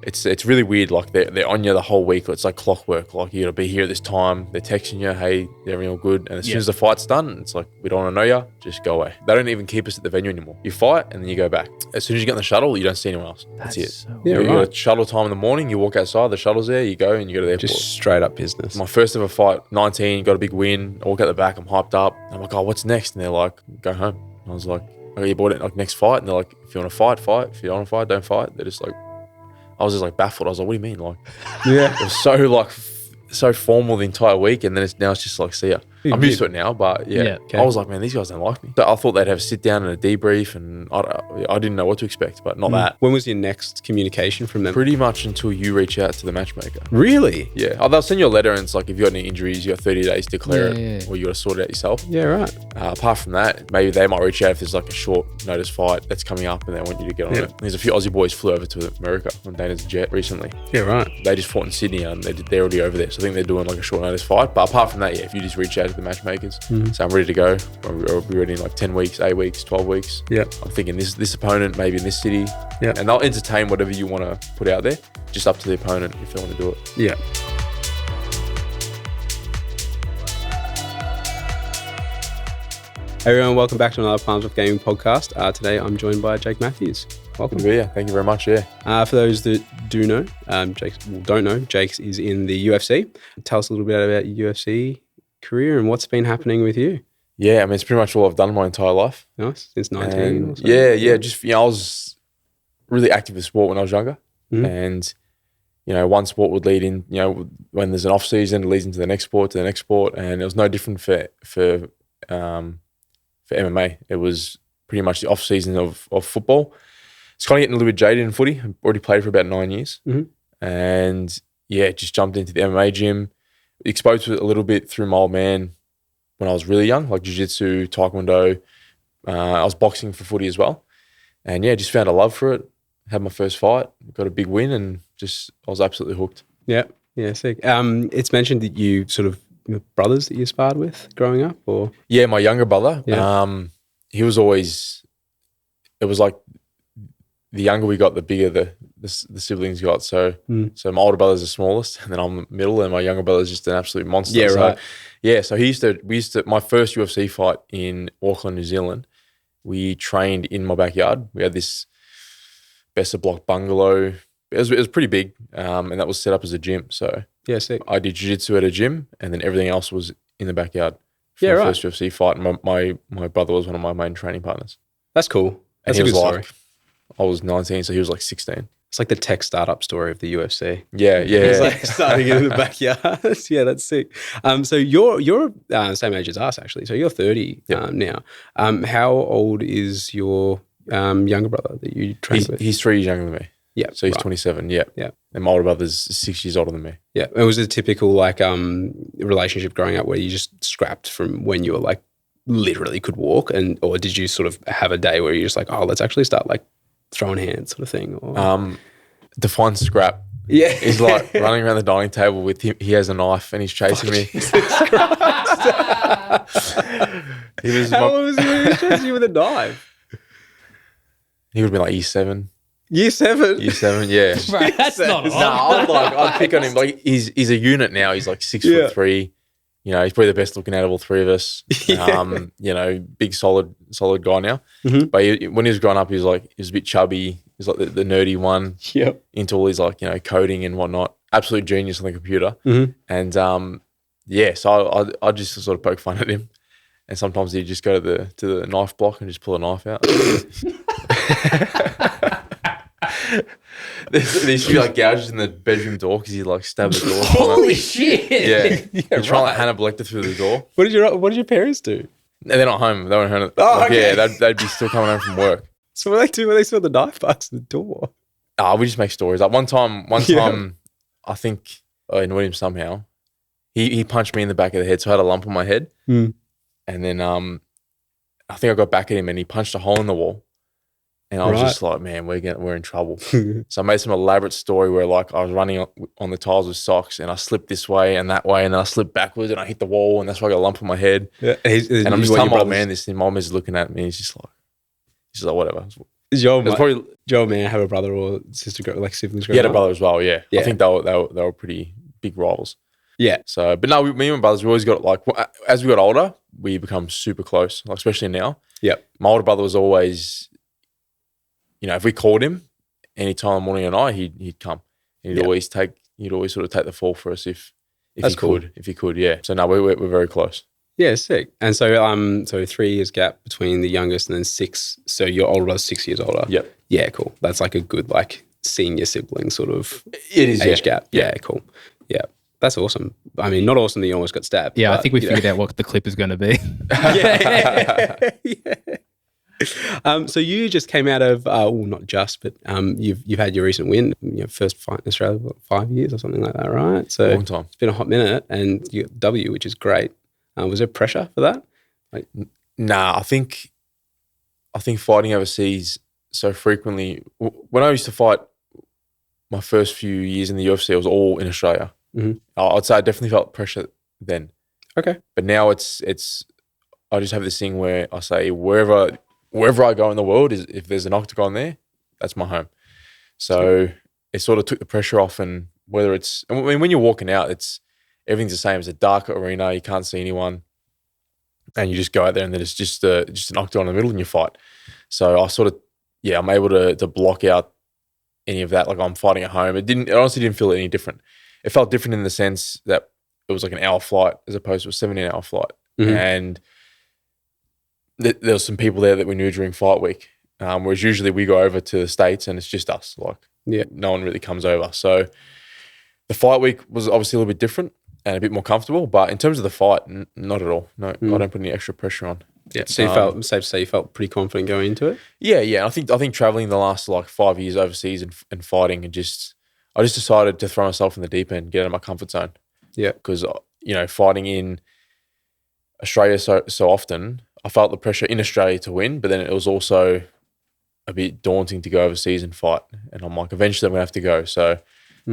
it's really weird. Like they're on you the whole week. It's like clockwork. Like you got to be here at this time. They're texting you, hey, everything all good. And as soon as the fight's done, it's like, we don't want to know you. Just go away. They don't even keep us at the venue anymore. You fight and then you go back. As soon as you get on the shuttle, you don't see anyone else. That's it. So you got a shuttle time in the morning. You walk outside. The shuttle's there. You go and you go to the airport. Just straight up business. My first ever fight, 19, got a big win. I walk out the back. I'm hyped up. I'm like, oh, what's next? And they're like, go home. And I was like, okay, you bought it like next fight. And they're like, if you want to fight, fight. If you don't want to fight, don't fight. They're just like, I was just like baffled. I was like, what do you mean? Like, it was so like so formal the entire week, and then it's just like, see ya. I'm used to it now, but I was like, man, these guys don't like me. So I thought they'd have a sit down and a debrief, and I didn't know what to expect, but not that. When was your next communication from them? Pretty much until you reach out to the matchmaker. Really? Yeah. They'll send you a letter, and it's like, if you got any injuries, you got 30 days to declare it, or you got to sort it out yourself. Yeah, right. Apart from that, maybe they might reach out if there's like a short notice fight that's coming up, and they want you to get on it. There's a few Aussie boys flew over to America on Dana's jet recently. Yeah, right. They just fought in Sydney, and they're already over there. So I think they're doing like a short notice fight. But apart from that, if you just reach out to the matchmakers, so I'm ready to go. I'll be ready in like 10 weeks, 8 weeks, 12 weeks. Yeah. I'm thinking this opponent, maybe in this city. Yeah. And they'll entertain whatever you want to put out there. Just up to the opponent if they want to do it. Yeah. Hey everyone, welcome back to another Palms of Gaming podcast. Today I'm joined by Jake Matthews. Welcome. Yeah, thank you very much. Yeah. For those that do know, don't know, Jake is in the UFC. Tell us a little bit about your UFC career and what's been happening with you. Yeah, I mean, it's pretty much all I've done my entire life. Nice, since 19. Just I was really active in sport when I was younger, and one sport would lead in. When there's an off season, it leads into the next sport, and it was no different for MMA. It was pretty much the off season of football. It's kind of getting a little bit jaded in footy. I've already played for about 9 years, and just jumped into the MMA gym. Exposed to it a little bit through my old man when I was really young, like jiu-jitsu, taekwondo. I was boxing for footy as well. And just found a love for it. Had my first fight, got a big win, and I was absolutely hooked. Yeah. Yeah, sick. It's mentioned that you sort of brothers that you sparred with growing up, or? Yeah, my younger brother. Yeah. He was always, it was like the younger we got, the bigger the siblings got. So my older brother's the smallest, and then I'm the middle, and my younger brother's just an absolute monster. Yeah, right. So we used to, my first UFC fight in Auckland, New Zealand, we trained in my backyard. We had this Besser block bungalow. It was pretty big, and that was set up as a gym. So yeah, sick. I did jiu-jitsu at a gym, and then everything else was in the backyard. Yeah, right. First UFC fight, and my brother was one of my main training partners. That's cool. That's and a good story. I was 19, so he was like 16. It's like the tech startup story of the UFC. Yeah. It's like starting in the backyard. Yeah, that's sick. So you're same age as us, actually. So you're 30 now. How old is your younger brother that you train with? He's 3 years younger than me. Yeah. So he's 27. Yeah. Yeah. And my older brother's 6 years older than me. Yeah. It was a typical relationship growing up where you just scrapped from when you were like literally could walk, or did you sort of have a day where you're just like, oh, let's actually start like throwing hands sort of thing? Or define scrap. Yeah. He's like running around the dining table with him. He has a knife and he's chasing me. How old was he when he was chasing you with a knife? He would have been like year 7. Year 7? Year 7, yeah. Right, that's not old. I'd pick on him. Like he's a unit now. He's like 6'3". He's probably the best looking out of all 3 of us. Big solid guy now. But when he was growing up, he was a bit chubby. He was like the nerdy one. Yep. Into all his coding and whatnot. Absolute genius on the computer. And so I just sort of poke fun at him. And sometimes he'd just go to the knife block and just pull a knife out. There used to be like gouges in the bedroom door because he'd like stab the door. Holy shit! Yeah, he'd try like Hannibal Lecter through the door. What did your parents do? They're not home. They weren't home. Okay. Yeah, they'd be still coming home from work. So what they do when they saw the knife marks in the door? We just make stories. Like one time, I think I annoyed him somehow. He punched me in the back of the head, so I had a lump on my head. And then I think I got back at him, and he punched a hole in the wall. And I was just like, man, we're in trouble. So I made some elaborate story where like I was running on the tiles with socks, and I slipped this way and that way, and then I slipped backwards and I hit the wall, and that's why I got a lump on my head. Yeah. And I'm just telling my old man this, and my mom is looking at me, and he's just like whatever. Does your It's probably man have a brother or sister, like siblings? he had a growing up? brother as well. Yeah, Yeah. I think they were pretty big rivals. Yeah. So, but no, me and my brothers, we always got like as we got older, we become super close. Like especially now. Yeah. My older brother was always, if we called him any time in the morning or night, he'd come. And he'd always sort of take the fall for us if That's cool. he could. Yeah. So no, we're very close. Yeah, sick. And so 3 years gap between the youngest and then 6. So your older brother's 6 years older. Yep. Yeah, cool. That's like a good like senior sibling sort of It is age gap. Yeah, cool. Yeah. That's awesome. I mean, not awesome that you almost got stabbed. Yeah, but, I think we figured out what the clip is going to be. Yeah. So you just came out of, not just, but you've had your recent win, first fight in Australia, what, 5 years or something like that, right? So Long time. it's been a hot minute, and you got W, which is great. Was there pressure for that? Nah, I think fighting overseas so frequently. When I used to fight, my first few years in the UFC, it was all in Australia. Mhm. I'd say I definitely felt pressure then, Okay. but now it's. I just have this thing where I say wherever I go in the world, is if there's an octagon there, that's my home. So it sort of took the pressure off, and whether it's, I mean, when you're walking out, everything's the same. It's a dark arena, you can't see anyone, and you just go out there, and then it's just an octagon in the middle, and you fight. So I sort of, I'm able to block out any of that. Like I'm fighting at home. It honestly didn't feel any different. It felt different in the sense that it was like an hour flight as opposed to a 17-hour flight, and there was some people there that we knew during fight week, whereas usually we go over to the States and it's just us. Like, no one really comes over. So the fight week was obviously a little bit different and a bit more comfortable, but in terms of the fight, not at all. No, I don't put any extra pressure on. Yeah. So you felt, safe to say, you felt pretty confident going into it? Yeah. I think traveling the last like 5 years overseas and fighting, and I just decided to throw myself in the deep end, get out of my comfort zone. Yeah. Because, fighting in Australia so often, I felt the pressure in Australia to win, but then it was also a bit daunting to go overseas and fight. And I'm like, eventually I'm going to have to go. So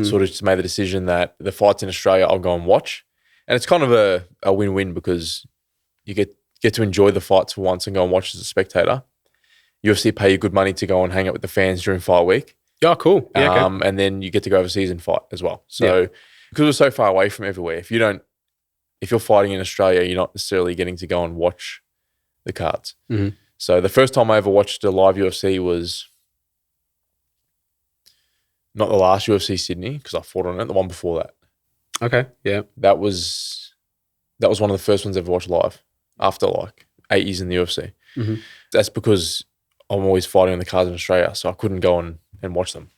sort of just made the decision that the fights in Australia, I'll go and watch. And it's kind of a win-win because you get to enjoy the fights for once and go and watch as a spectator. UFC pay you good money to go and hang out with the fans during fight week. Oh, cool. Yeah, okay. And then you get to go overseas and fight as well. So because we're so far away from everywhere, if you're fighting in Australia, you're not necessarily getting to go and watch the cards. Mm-hmm. So the first time I ever watched a live UFC was not the last UFC Sydney, because I fought on it, the one before that. Okay, yeah. That was one of the first ones I ever watched live after like 8 years in the UFC. Mm-hmm. That's because I'm always fighting on the cards in Australia, so I couldn't go and watch them.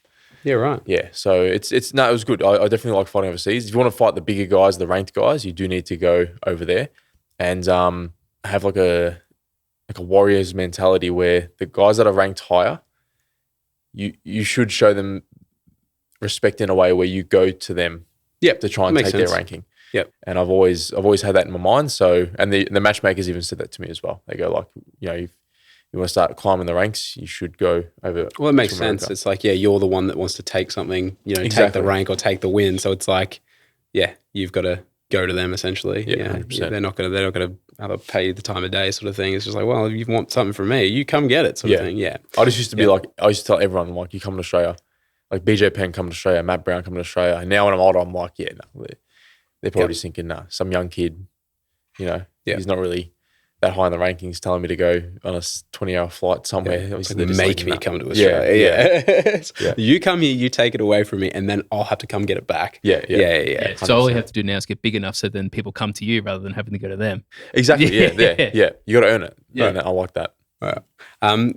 Yeah, right. Yeah, so it was good. I definitely like fighting overseas. If you want to fight the bigger guys, the ranked guys, you do need to go over there and have like a warrior's mentality where the guys that are ranked higher, you should show them respect in a way where you go to them to try and take their ranking. Yep. And I've always had that in my mind. So, and the matchmakers even said that to me as well. They go like, if you want to start climbing the ranks, you should go over. Well, it makes sense. It's like, you're the one that wants to take something, take the rank or take the win. So it's like, you've got to go to them essentially. Yeah, 100%. They're not gonna either pay you the time of day sort of thing. It's just like, well, if you want something from me, you come get it sort of thing. Yeah. I just used to be like, I used to tell everyone, like, you come to Australia, like BJ Penn come to Australia, Matt Brown come to Australia. And now when I'm older, I'm like, they're probably just thinking, some young kid, he's not really that high in the rankings telling me to go on a 20-hour flight somewhere. Make me come to Australia. Yeah. You come here, you take it away from me, and then I'll have to come get it back. Yeah. So all you have to do now is get big enough so then people come to you rather than having to go to them. Exactly. Yeah. You got to earn it. Earn it. I like that. Right.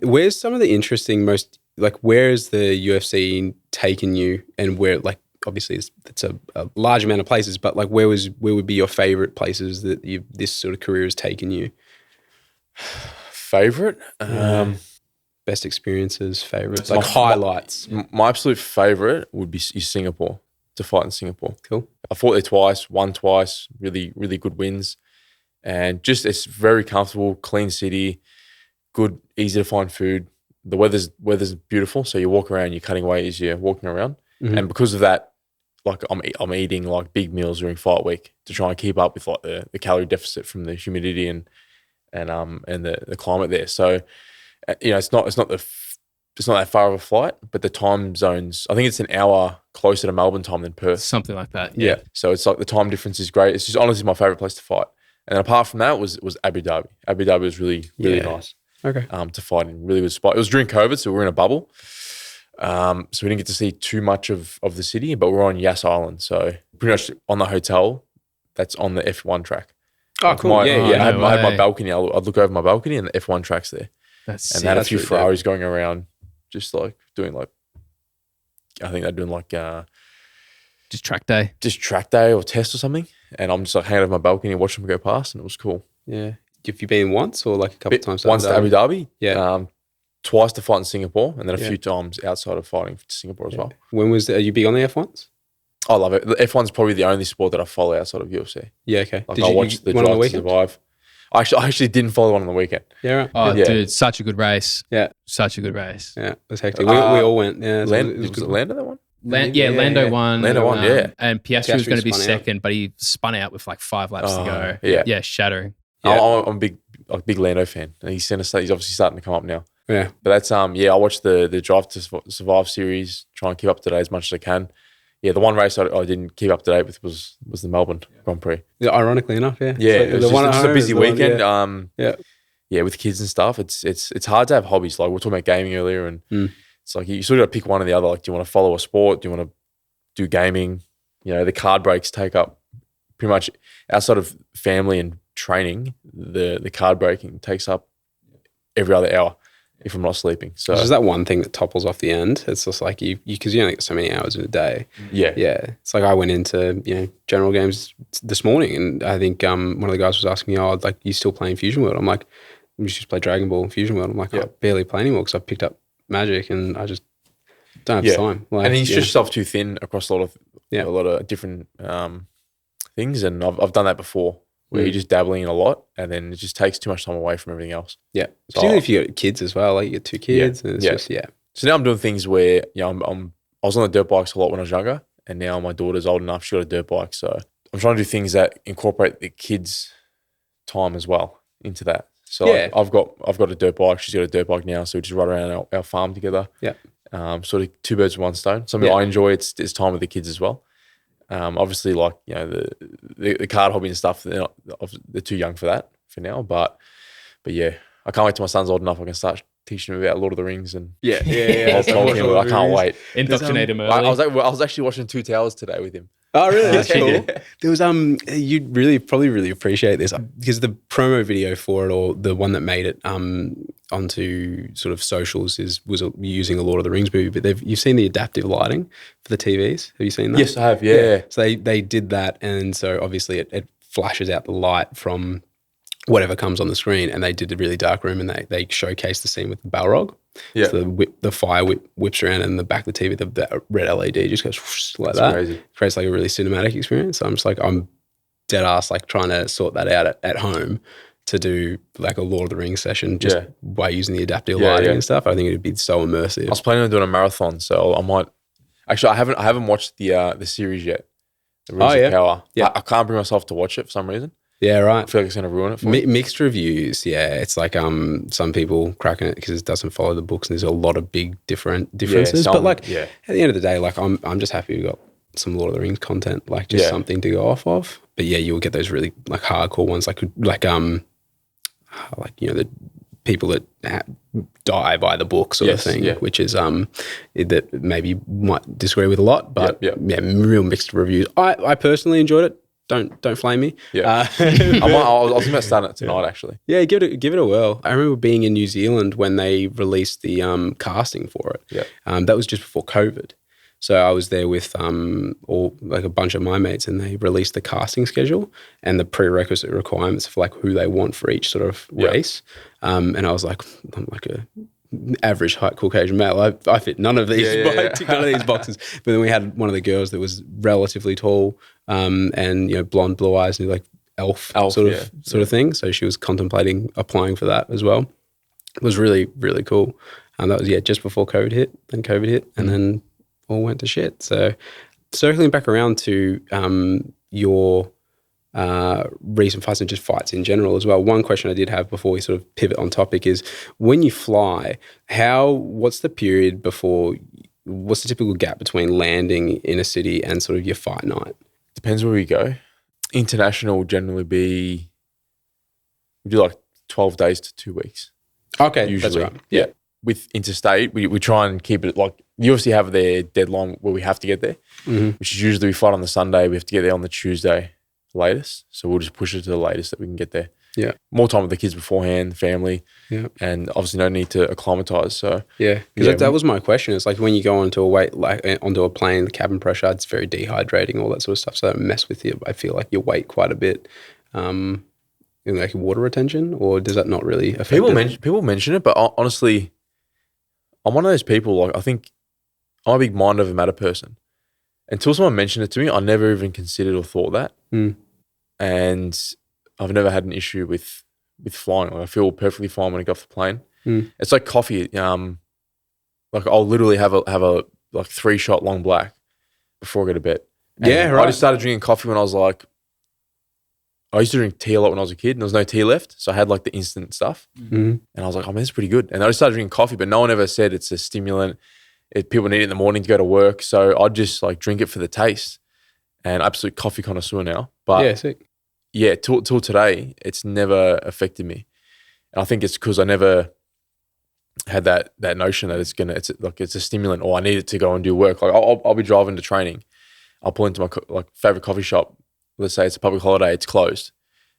Where's some of the interesting where has the UFC taken you, and where, like, obviously it's a large amount of places, but like where would be your favorite places that this sort of career has taken you? Favorite? Best experiences, favorites, like highlights. My absolute favorite would be Singapore, to fight in Singapore. Cool. I fought there twice, won twice, really, really good wins. And just, it's very comfortable, clean city, good, easy to find food. The weather's beautiful, so you walk around, you're cutting weight as you're walking around. Mm-hmm. And because of that, like I'm eating like big meals during fight week to try and keep up with like the calorie deficit from the humidity and the climate there. So it's not the it's not that far of a flight, but the time zones, I think it's an hour closer to Melbourne time than Perth. Something like that. Yeah. So it's like the time difference is great. It's just honestly my favorite place to fight. And then apart from that was Abu Dhabi. Abu Dhabi was really nice. Okay. To fight in, really good spot. It was during COVID, so we were in a bubble. So we didn't get to see too much of the city, but we're on Yas Island. So pretty much on the hotel that's on the F1 track. Oh, cool. I had no my way. balcony. I'd look over my balcony and the F1 track's there. That's And sick. they had a That's few really Ferraris going around, just like doing like, I think they're doing like just track day. just track day or test or something. And I'm just like hanging over my balcony and watching them go past, and it was cool. Yeah. Have you been once or like a couple of times? Once to Abu Dhabi, Yeah. twice to fight in Singapore, and then a Yeah. few times outside of fighting for Singapore as well. When are you big on the F1s? I love it. The F1's probably the only sport that I follow outside of UFC. Yeah, okay. Like Did I you watched the one on the Drive to weekend? Survive. I actually didn't follow one on the weekend. Yeah, right. Oh, Yeah. dude, such a good race. Yeah. Such a good race. Yeah, it was hectic. We all went. Yeah, Was good. it Lando that one? Lando won. Lando won, yeah. And Piastri was Piastri going to be spun out. second, but he spun out with like 5 laps to go. yeah. Yeah, shattering. Yeah. I'm a big Lando fan. And he's obviously starting to come up now. Yeah. But that's I watched the Drive to Survive series, try and keep up to date as much as I can. Yeah, the one race I didn't keep up to date with was the Melbourne Grand Prix. Yeah, ironically enough, yeah. Yeah, It's like it was just a busy weekend. yeah. Yeah, with kids and stuff. It's hard to have hobbies. Like we were talking about gaming earlier, and it's like you sort of got to pick one or the other. Like, do you want to follow a sport? Do you want to do gaming? You know, the card breaks take up pretty much outside of family and training. The card breaking takes up every other hour if I'm not sleeping. So There's that one thing that topples off the end. It's just like you because you only get so many hours in a day. yeah, Yeah, it's like I went into general games this morning, and I think one of the guys was asking me, "Oh, like you still playing Fusion World?" I'm like, "We just play Dragon Ball and Fusion World." I'm like, I barely play anymore because I picked up Magic, and I just don't have time. Like, and you stretch yourself too thin across a lot of different things, and I've done that before. Where you're just dabbling in a lot, and then it just takes too much time away from everything else. Yeah, particularly if you got kids as well. Like you get 2 kids, and it's just So now I'm doing things where I was on the dirt bikes a lot when I was younger, and now my daughter's old enough; she got a dirt bike. So I'm trying to do things that incorporate the kids' time as well into that. So like, I've got a dirt bike; she's got a dirt bike now, so we just ride around our farm together. Yeah, sort of 2 birds with one stone. Something I enjoy. It's time with the kids as well. Obviously, like the card hobby and stuff, they're too young for that for now. But yeah, I can't wait till my son's old enough. I can start teaching him about Lord of the Rings and Tolkien. I can't wait. Indoctrinate him early. I was actually watching Two Towers today with him. Oh, really? That's cool. Yeah. There was you'd really appreciate this because the promo video for it, or the one that made it onto sort of socials, was using a Lord of the Rings movie. But you've seen the adaptive lighting for the TVs. Have you seen that? Yes, I have. Yeah. So they did that, and so obviously it flashes out the light from whatever comes on the screen, and they did a really dark room, and they showcased the scene with the Balrog. Yeah. So the fire whips around, and in the back of the TV, the red LED just goes whoosh, like that. Crazy. Creates like a really cinematic experience. So I'm dead ass like trying to sort that out at home to do like a Lord of the Rings session just by using the adaptive lighting and stuff. I think it'd be so immersive. I was planning on doing a marathon, so I might. Actually, I haven't watched the series yet. The Rings of Power. Yeah, I can't bring myself to watch it for some reason. Yeah, right. I feel like it's going to ruin it for me. Mixed reviews, yeah. It's like some people cracking it because it doesn't follow the books, and there's a lot of big differences. But like at the end of the day, like I'm just happy we got some Lord of the Rings content, like just something to go off of. But yeah, you'll get those really like hardcore ones, like the people that die by the book sort of thing, which is that maybe you might disagree with a lot, but real mixed reviews. I personally enjoyed it. Don't flame me. Yeah, I was thinking about starting it tonight actually. Yeah, give it a whirl. I remember being in New Zealand when they released the casting for it. Yeah, that was just before COVID. So I was there with all like a bunch of my mates, and they released the casting schedule and the prerequisite requirements for like who they want for each sort of race. And I was like, I'm like a average height Caucasian male. I fit none of these, tick none of these boxes. But then we had one of the girls that was relatively tall, and blonde, blue eyes, and like elf sort of thing. So she was contemplating applying for that as well. It was really, really cool. And that was just before COVID hit. Then COVID hit, and then all went to shit. So circling back around to your recent fights and just fights in general as well. One question I did have before we sort of pivot on topic is, when you fly, what's the period before, what's the typical gap between landing in a city and sort of your fight night? Depends where we go. International will generally be, we do like 12 days to 2 weeks. Okay, usually. that's right. Yeah. With interstate, we try and keep it like, the UFC have their deadline where we have to get there, which is usually we fight on the Sunday. We have to get there on the Tuesday latest. So we'll just push it to the latest that we can get there. Yeah. More time with the kids beforehand, family. Yeah. And obviously no need to acclimatise. So yeah, because that was my question. It's like when you go onto onto a plane, the cabin pressure, it's very dehydrating, all that sort of stuff. So that mess with you. I feel like you weight quite a bit. Like water retention, or does that not really affect people mention it, but honestly, I'm one of those people, like, I think I'm a big mind over matter person. Until someone mentioned it to me, I never even considered or thought that. And I've never had an issue with flying. Like, I feel perfectly fine when I get off the plane. It's like coffee. Like, I'll literally have a like 3-shot long black before I go to bed. And I just started drinking coffee when I was like, I used to drink tea a lot when I was a kid, and there was no tea left. So I had like the instant stuff. And I was like, oh man, it's pretty good. And I just started drinking coffee, but no one ever said it's a stimulant. People need it in the morning to go to work. So I'd just like drink it for the taste. And absolute coffee connoisseur now. But yeah, sick. Yeah, till today, it's never affected me. And I think it's because I never had that notion that it's a stimulant, or I need it to go and do work. Like I'll be driving to training. I'll pull into my favorite coffee shop. Let's say it's a public holiday, it's closed.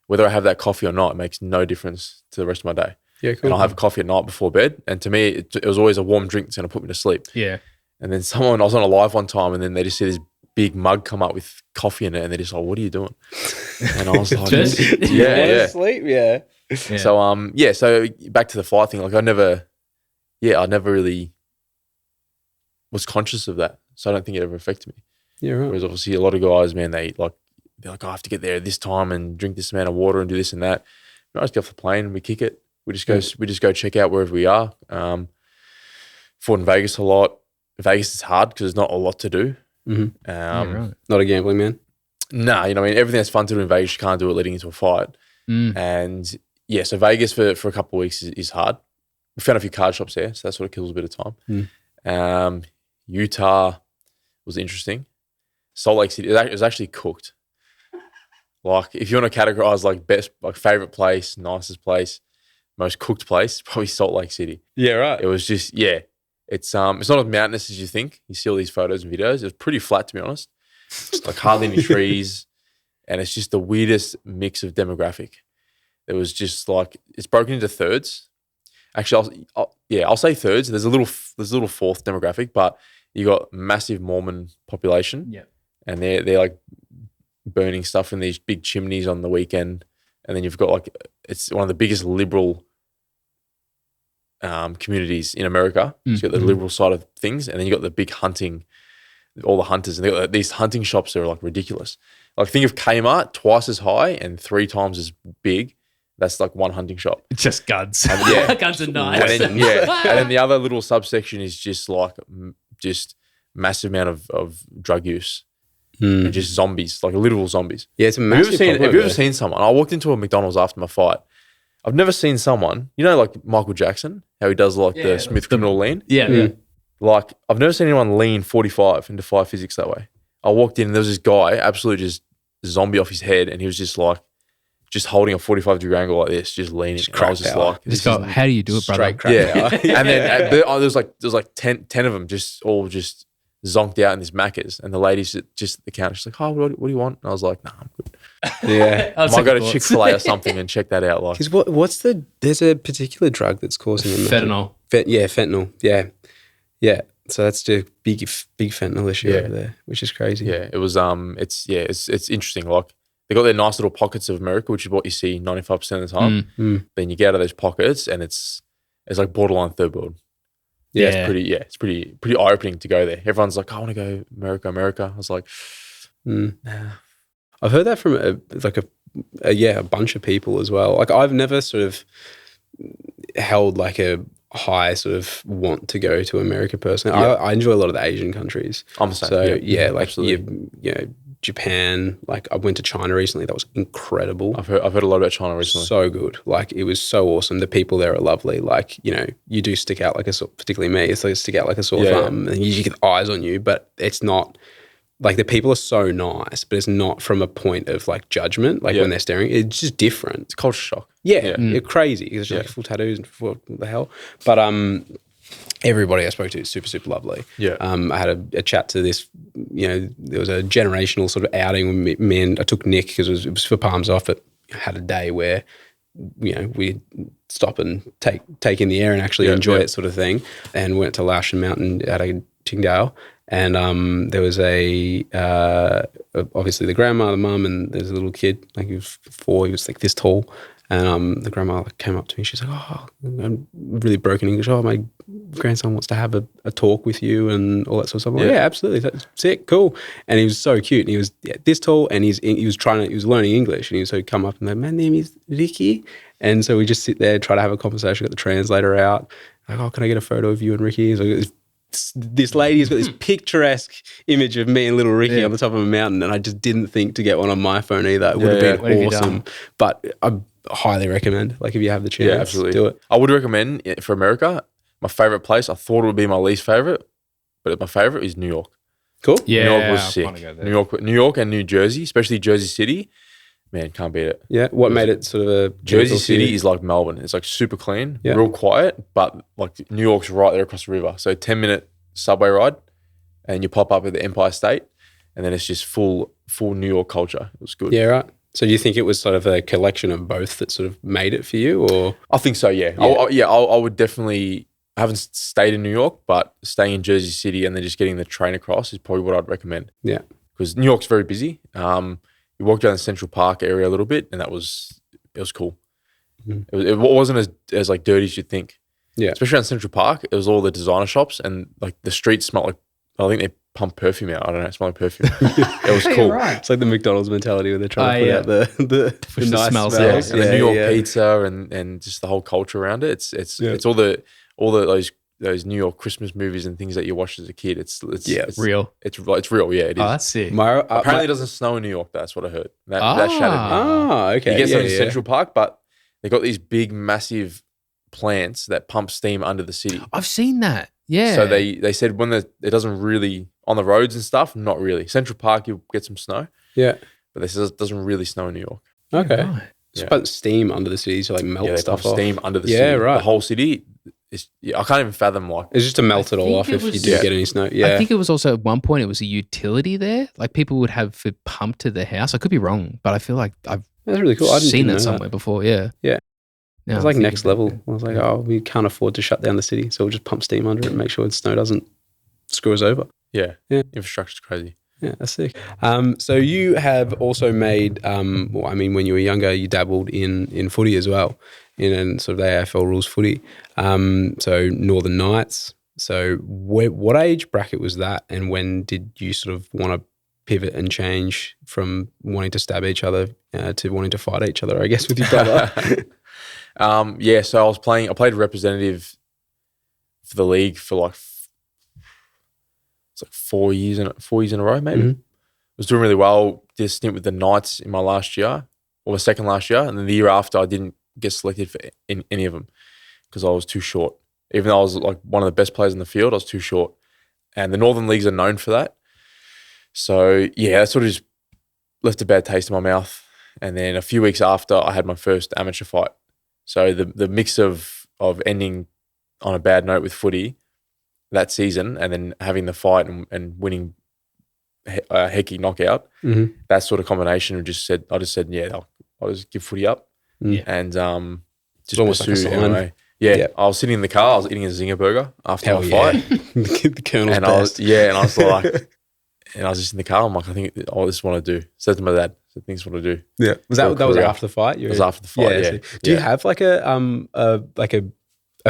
Whether I have that coffee or not, it makes no difference to the rest of my day. Yeah, cool. And I'll have a coffee at night before bed. And to me, it was always a warm drink that's going to put me to sleep. Yeah. And then I was on a live one time, and then they just see this big mug come up with coffee in it, and they're just like, what are you doing? And I was like, yeah. Sleep, yeah. So, so back to the fight thing, like I never really was conscious of that. So I don't think it ever affected me. Yeah, right. Whereas obviously a lot of guys, man, they're like, oh, I have to get there at this time and drink this amount of water and do this and that. I just get off the plane and we kick it. We just go check out wherever we are. Fought in Vegas a lot. Vegas is hard because there's not a lot to do. Right. Not a gambling man. Nah, you know, I mean, everything that's fun to do in Vegas, you can't do it leading into a fight. And yeah, so Vegas for a couple of weeks is hard. We found a few card shops there, so that sort of kills a bit of time. Utah was interesting. Salt Lake City, it was actually cooked. Like, if you want to categorize like best, like favorite place, nicest place, most cooked place, probably Salt Lake City. Yeah, right. It was just, it's not as mountainous as you think. You see all these photos and videos. It was pretty flat, to be honest. Like hardly any trees, and it's just the weirdest mix of demographic. It was just like, it's broken into thirds. Actually, I'll say thirds. There's a little fourth demographic, but you got massive Mormon population. Yeah. And they're like burning stuff in these big chimneys on the weekend. And then you've got like, it's one of the biggest liberal communities in America. So you've got the liberal side of things, and then you got the big hunting, all the hunters, and they got these hunting shops that are like ridiculous. Like, think of Kmart, twice as high and 3 times as big. That's like one hunting shop. Just guns. And Guns and knives. And then the other little subsection is just like massive amount of drug use. And just zombies, like literal zombies. Yeah, it's a massive problem. Have you ever seen someone? I walked into a McDonald's after my fight. I've never seen someone, you know, like Michael Jackson, how he does like the Smith criminal lean? Yeah. Like, I've never seen anyone lean 45 and defy physics that way. I walked in and there was this guy, absolutely just zombie off his head, and he was just like, just holding a 45-degree angle like this, just leaning. Just and I was just power. like, Just go, how do you do it, brother? Straight crack. yeah. And then there was like 10 of them just all just zonked out in this Macca's, and the lady's just at the counter. She's like, oh, what do you want? And I was like, nah, I'm good. Yeah. I Might go to Chick-fil-A or something and check that out. Like, Because there's a particular drug that's causing them. Fentanyl. Fentanyl. Yeah. Yeah. So that's the big fentanyl issue over there, which is crazy. yeah, it was it's interesting. Like, they got their nice little pockets of America, which is what you see 95% of the time. Then you get out of those pockets, and it's like borderline third world. Yeah. It's pretty eye-opening to go there. Everyone's like, I want to go America. I was like, nah. I've heard that from a bunch of people as well. Like, I've never sort of held like a high sort of want to go to America personally. I enjoy a lot of the Asian countries. I'm the same. So like absolutely. you know, Japan. Like I went to China recently. That was incredible. I've heard a lot about China recently. So good. Like it was so awesome. The people there are lovely. Like, you know, you do stick out like particularly me, it's like stick out like a sore thumb and you get eyes on you, but it's not like the people are so nice, but it's not from a point of like judgment. Like when they're staring, it's just different. It's culture shock. Yeah. It's crazy. It's just like full tattoos and what the hell. But everybody I spoke to is super, super lovely. Yeah. I had a chat to this, you know, there was a generational sort of outing with me and I took Nick because it was for Palms Off, but I had a day where, you know, we'd stop and take in the air and actually enjoy it sort of thing, and went to Laotian Mountain at a Tingdale. And there was obviously the grandma, the mum, and there's a little kid, like he was 4, he was like this tall. And the grandma came up to me. She's like, "Oh, I'm really broken English. Oh, my grandson wants to have a talk with you and all that sort of stuff." I'm like, yeah, absolutely. That's sick, cool. And he was so cute. And he was this tall, and he was learning English. And so he'd come up and like, "My name is Ricky." And so we just sit there, try to have a conversation, got the translator out. Like, "Oh, can I get a photo of you and Ricky?" So this lady's got this picturesque image of me and little Ricky on the top of a mountain, and I just didn't think to get one on my phone either. It would have been awesome. But I highly recommend, like if you have the chance, absolutely. do it. I would recommend for America. My favorite place, I thought it would be my least favorite, but my favorite is New York. Cool. Yeah, New York was I sick. wanna go there. New York and New Jersey, especially Jersey City. Man, can't beat it. Yeah. What made it sort of a Jersey City is like Melbourne. It's like super clean, real quiet, but like New York's right there across the river. So 10-minute subway ride and you pop up at the Empire State and then it's just full New York culture. It was good. Yeah, right. So do you think it was sort of a collection of both that sort of made it for you, or? I think so, yeah. I would definitely, I haven't stayed in New York, but staying in Jersey City and then just getting the train across is probably what I'd recommend. Yeah. Because New York's very busy. You walked down the Central Park area a little bit and it was cool. Mm-hmm. It wasn't as like dirty as you'd think. Yeah. Especially around Central Park, it was all the designer shops and like the streets smelled like, I think they pump perfume out. I don't know, it smelled like perfume. It was cool. Right. It's like the McDonald's mentality where they're trying to put out the nice smells. smells. And the New York pizza and just the whole culture around it. It's all those New York Christmas movies and things that you watched as a kid. It's real. It's real. Yeah, it is. Oh, that's sick. Apparently, it doesn't snow in New York. That's what I heard. That shattered me. Oh, okay. You get some in Central Park, but they got these big, massive plants that pump steam under the city. I've seen that. Yeah. So they said when it doesn't really on the roads and stuff, not really. Central Park, you'll get some snow. Yeah. But they said it doesn't really snow in New York. Okay. Right. It's about steam under the city to like melt stuff off. Steam under the city. Yeah, right. The whole city. I can't even fathom like. It's just to melt it all off if you do get any snow. Yeah. I think it was also at one point it was a utility there. Like people would have it pumped to their house. I could be wrong, but I feel like I've That's really cool. seen it somewhere before. Yeah. Yeah. Now It's like next level. I was like, oh, we can't afford to shut down the city, so we'll just pump steam under it and make sure the snow doesn't screw us over. Yeah. Yeah. Infrastructure's crazy. Yeah, that's sick. So you have also made, when you were younger, you dabbled in footy as well, in sort of the AFL rules footy. So Northern Knights. So what age bracket was that, and when did you sort of want to pivot and change from wanting to stab each other to wanting to fight each other, I guess, with your brother? So I played representative for the league for it's like 4 years in a row, maybe. Mm-hmm. Was doing really well. Did a stint with the Knights in my last year, or the second last year, and then the year after I didn't get selected for any of them because I was too short. Even though I was like one of the best players in the field, I was too short. And the Northern Leagues are known for that. So yeah, that sort of just left a bad taste in my mouth. And then a few weeks after, I had my first amateur fight. So the mix of ending on a bad note with footy that season and then having the fight and winning a hecky knockout, that sort of combination I just said, yeah, I'll just give footy up and just almost pursue like a sign. MMA. Yeah, I was sitting in the car, I was eating a zinger burger after my fight. The Colonel's and best. I was like, and I was just in the car, I'm like, I think, this is what I do. Said to my dad, I think this is what I do. Yeah. Was that was after the fight? It was after the fight, yeah. Do you have like a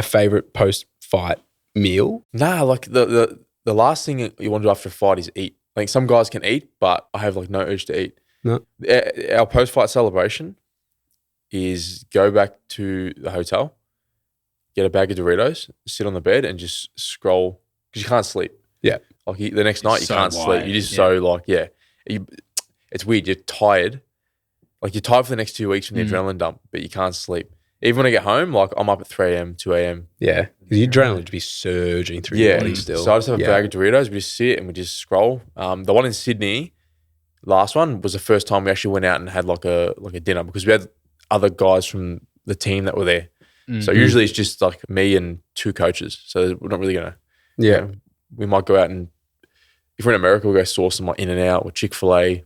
favorite post-fight meal? Nah, like the last thing you want to do after a fight is eat. Like some guys can eat, but I have like no urge to eat. No. Our post-fight celebration is go back to the hotel, get a bag of Doritos, sit on the bed and just scroll because you can't sleep. Yeah. Like the next night you so can't wired, sleep. You're just so like, it's weird. You're tired. Like, you're tired for the next 2 weeks from the adrenaline dump, but you can't sleep. Even when I get home, like, I'm up at 3 a.m., 2 a.m. Yeah. Because your adrenaline would be surging through your body still. So I just have a bag of Doritos. We just sit and we just scroll. The one in Sydney, last one, was the first time we actually went out and had like a dinner, because we had other guys from the team that were there. So usually it's just like me and 2 coaches. So we're not really going to, Yeah. we might go out and, if we're in America, we'll go source some like In-N-Out or Chick-fil-A.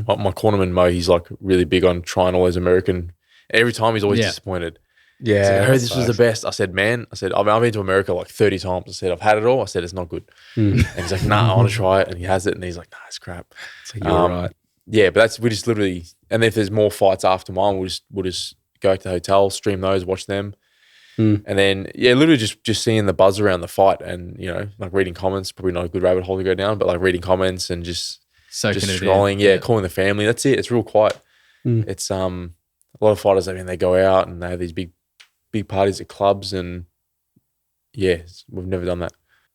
My cornerman Mo, he's like really big on trying all those American. Every time he's always disappointed. Yeah. He's like, I heard this was the best. I said, man, I've been to America like 30 times. I said, I've had it all. I said, it's not good. And he's like, nah, I want to try it. And he has it. And he's like, nah, it's crap. It's like, you're right. Yeah, but we just literally, and if there's more fights after mine, we'll just go to the hotel, stream those, watch them. And then, literally just seeing the buzz around the fight and, like reading comments, probably not a good rabbit hole to go down, but like reading comments and just scrolling, calling the family. That's it. It's real quiet. It's a lot of fighters, they go out and they have these big parties at clubs, and we've never done that.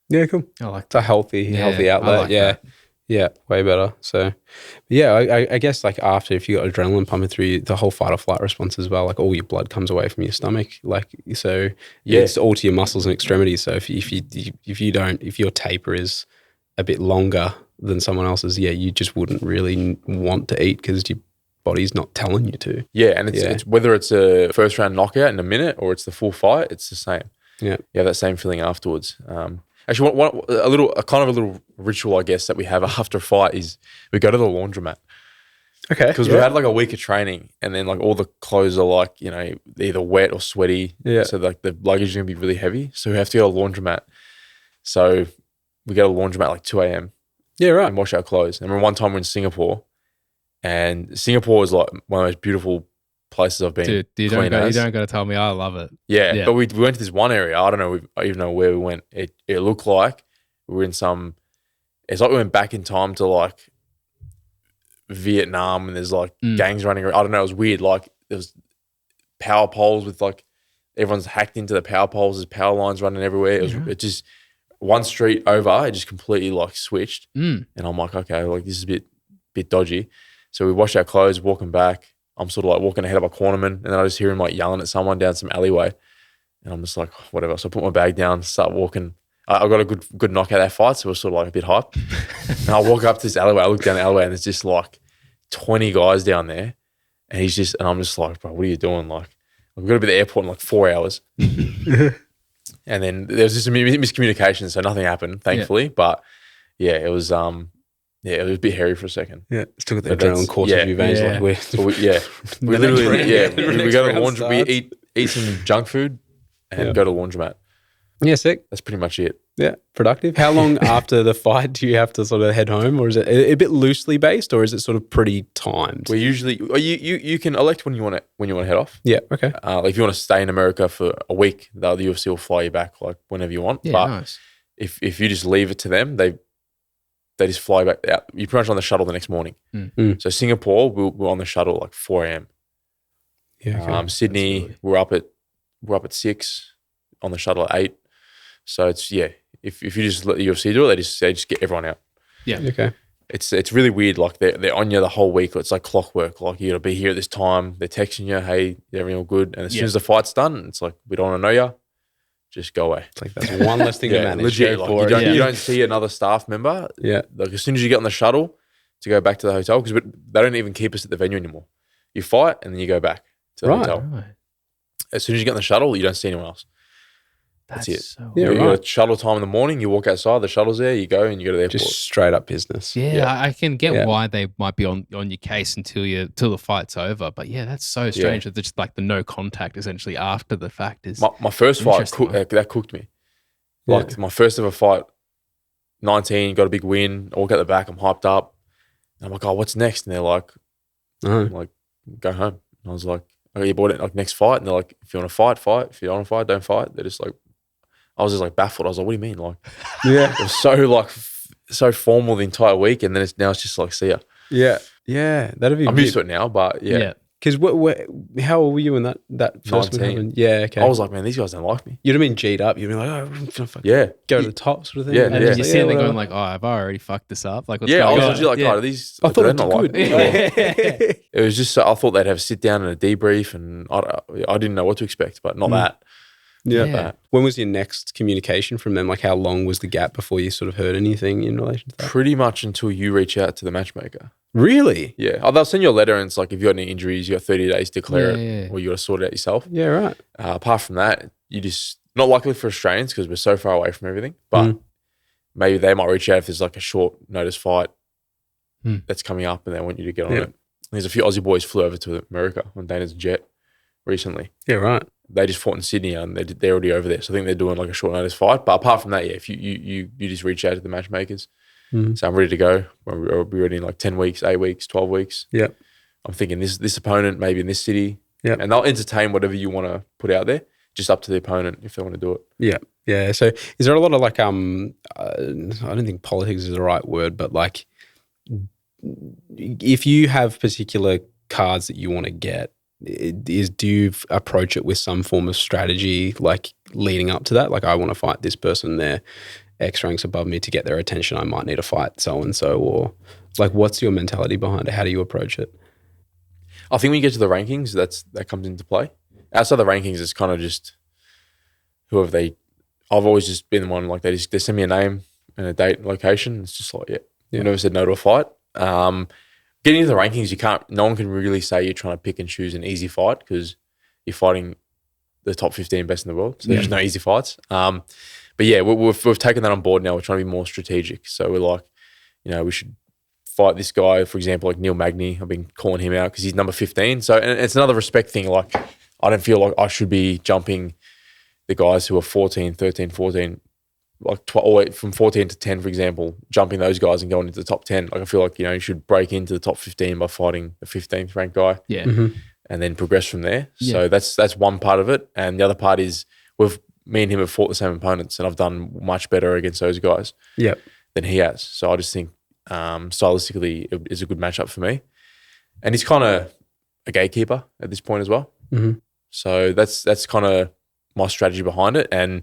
Yeah, cool. I like it's a healthy outlet. like that. Yeah, way better. So, I guess like after, if you got adrenaline pumping through you, the whole fight or flight response as well, like all your blood comes away from your stomach. Like, so it's all to your muscles and extremities. So if your taper is a bit longer than someone else's, you just wouldn't really want to eat because your body's not telling you to. Yeah, and it's whether it's a first round knockout in a minute or it's the full fight, it's the same. Yeah, you have that same feeling afterwards. Actually, a little ritual, I guess, that we have after a fight is we go to the laundromat. Okay. Because we've had like a week of training, and then like all the clothes are like, either wet or sweaty. Yeah. So like the luggage is going to be really heavy. So we have to go to a laundromat. So we go to a laundromat like 2 a.m. Yeah, right. And wash our clothes. And one time we're in Singapore, and Singapore is like one of the most beautiful places I've been. Dude, you don't got to tell me. I love it. Yeah, but we went to this one area. I don't know even know where we went. It looked like we were in some. It's like we went back in time to like Vietnam, and there's like gangs running around. I don't know. It was weird. Like there was power poles with like everyone's hacked into the power poles. There's power lines running everywhere. It just one street over. It just completely like switched. And I'm like, okay, like this is a bit dodgy. So we washed our clothes, walking back. I'm sort of like walking ahead of my cornerman, and then I just hear him like yelling at someone down some alleyway, and I'm just like, whatever. So I put my bag down, start walking. I got a good knock out of that fight, so it was sort of like a bit hype. And I walk up to this alleyway. I look down the alleyway, and there's just like 20 guys down there, and I'm just like, bro, what are you doing? Like, we've got to be at the airport in like 4 hours. And then there was just a miscommunication, so nothing happened, thankfully. But it was it was a bit hairy for a second. Yeah, still got the adrenaline coursing through your veins. Yeah. We literally, we go to the laundry, we eat some junk food and go to the laundromat. Yeah, sick. That's pretty much it. Yeah, productive. How long after the fight do you have to sort of head home, or is it a bit loosely based, or is it sort of pretty timed? We usually, you can elect when you want to head off. Yeah, okay. Like if you want to stay in America for a week, the UFC will fly you back like whenever you want. Yeah, but nice. if you just leave it to them, they just fly back out. You're pretty much on the shuttle the next morning. So Singapore, we're on the shuttle at like 4 a.m. Yeah. Okay. Sydney, we're up at 6, on the shuttle at 8. So it's if you just let the UFC do it, they just get everyone out. Yeah. Okay. It's really weird. Like they're on you the whole week. It's like clockwork. Like you got to be here at this time. They're texting you, hey, everything all good. And as soon as the fight's done, it's like, we don't want to know you. Just go away. It's like that's one less thing to manage. Legit. Like, you don't see another staff member. Yeah. Like as soon as you get on the shuttle to go back to the hotel, because they don't even keep us at the venue anymore. You fight and then you go back to the hotel. Right. As soon as you get on the shuttle, you don't see anyone else. That's it. So Yeah, you got shuttle time in the morning. You walk outside, the shuttle's there. You go and you go to the airport. Just straight up business. Yeah, I can get why they might be on your case until the fight's over. But that's so strange that just like the no contact essentially after the fact is. My first fight that cooked me. Like my first ever fight, 19, got a big win. I walk out the back, I'm hyped up. And I'm like, oh, what's next? And they're like, I'm like, go home. And I was like, okay, you bought it like next fight. And they're like, if you want to fight, fight. If you don't want to fight, don't fight. They're just like, I was just like baffled. I was like, what do you mean? Like, it was so like so formal the entire week, and then now it's just like, see ya. Yeah, that'd be. I'm used to it now, but Can Because how old were you when that first one 19. happened? Yeah, okay. I was like, man, these guys don't like me. You'd have been G'd up. You'd be like, oh, I'm gonna fucking Yeah. go to the top sort of thing. Yeah, And yeah. you see them whatever. going like, "Oh, have I already fucked this up?" Like, what's Yeah, I going was on? actually like, Yeah. God, are these? I thought they're it not did like me. good. It was just, I thought they'd have a sit down and a debrief, and I didn't know what to expect, but not that. Yeah. Yeah. When was your next communication from them? Like, how long was the gap before you sort of heard anything in relation to that? Pretty much until you reach out to the matchmaker. Really? Yeah. Oh, they'll send you a letter, and it's like, if you got any injuries, you got 30 days to declare Yeah, it, yeah. or you got to sort it out yourself. Yeah, right. Apart from that, you just, not luckily for Australians because we're so far away from everything, but maybe they might reach out if there's like a short notice fight that's coming up and they want you to get on it. There's a few Aussie boys flew over to America on Dana's jet recently. Yeah, right. They just fought in Sydney and they're already over there. So I think they're doing like a short notice fight. But apart from that, yeah, if you just reach out to the matchmakers, so I'm ready to go. I'll be ready in like 10 weeks, 8 weeks, 12 weeks. Yeah. I'm thinking this opponent, maybe in this city. Yeah. And they'll entertain whatever you want to put out there, just up to the opponent if they want to do it. Yeah. Yeah. So is there a lot of like, I don't think politics is the right word, but like if you have particular cards that you want to get, do you approach it with some form of strategy, like leading up to that? Like, I want to fight this person, they're X ranks above me, to get their attention, I might need to fight so-and-so, or like, what's your mentality behind it? How do you approach it? I think when you get to the rankings, that comes into play. Outside the rankings, it's kind of just whoever I've always just been the one, like they send me a name and a date and location. It's just like, I've never said no to a fight. Getting into the rankings, no one can really say you're trying to pick and choose an easy fight because you're fighting the top 15 best in the world. So there's no easy fights. But yeah, we've taken that on board now. We're trying to be more strategic. So we're like, we should fight this guy, for example, like Neil Magny. I've been calling him out because he's number 15. So, and it's another respect thing. Like, I don't feel like I should be jumping the guys who are 14, 13, 14, like from 14 to 10, for example, jumping those guys and going into the top 10. Like, I feel like, you should break into the top 15 by fighting the 15th ranked guy. Yeah. And then progress from there. Yeah. So that's one part of it. And the other part is me and him have fought the same opponents and I've done much better against those guys than he has. So I just think stylistically it is a good matchup for me. And he's kind of a gatekeeper at this point as well. So that's kind of my strategy behind it. And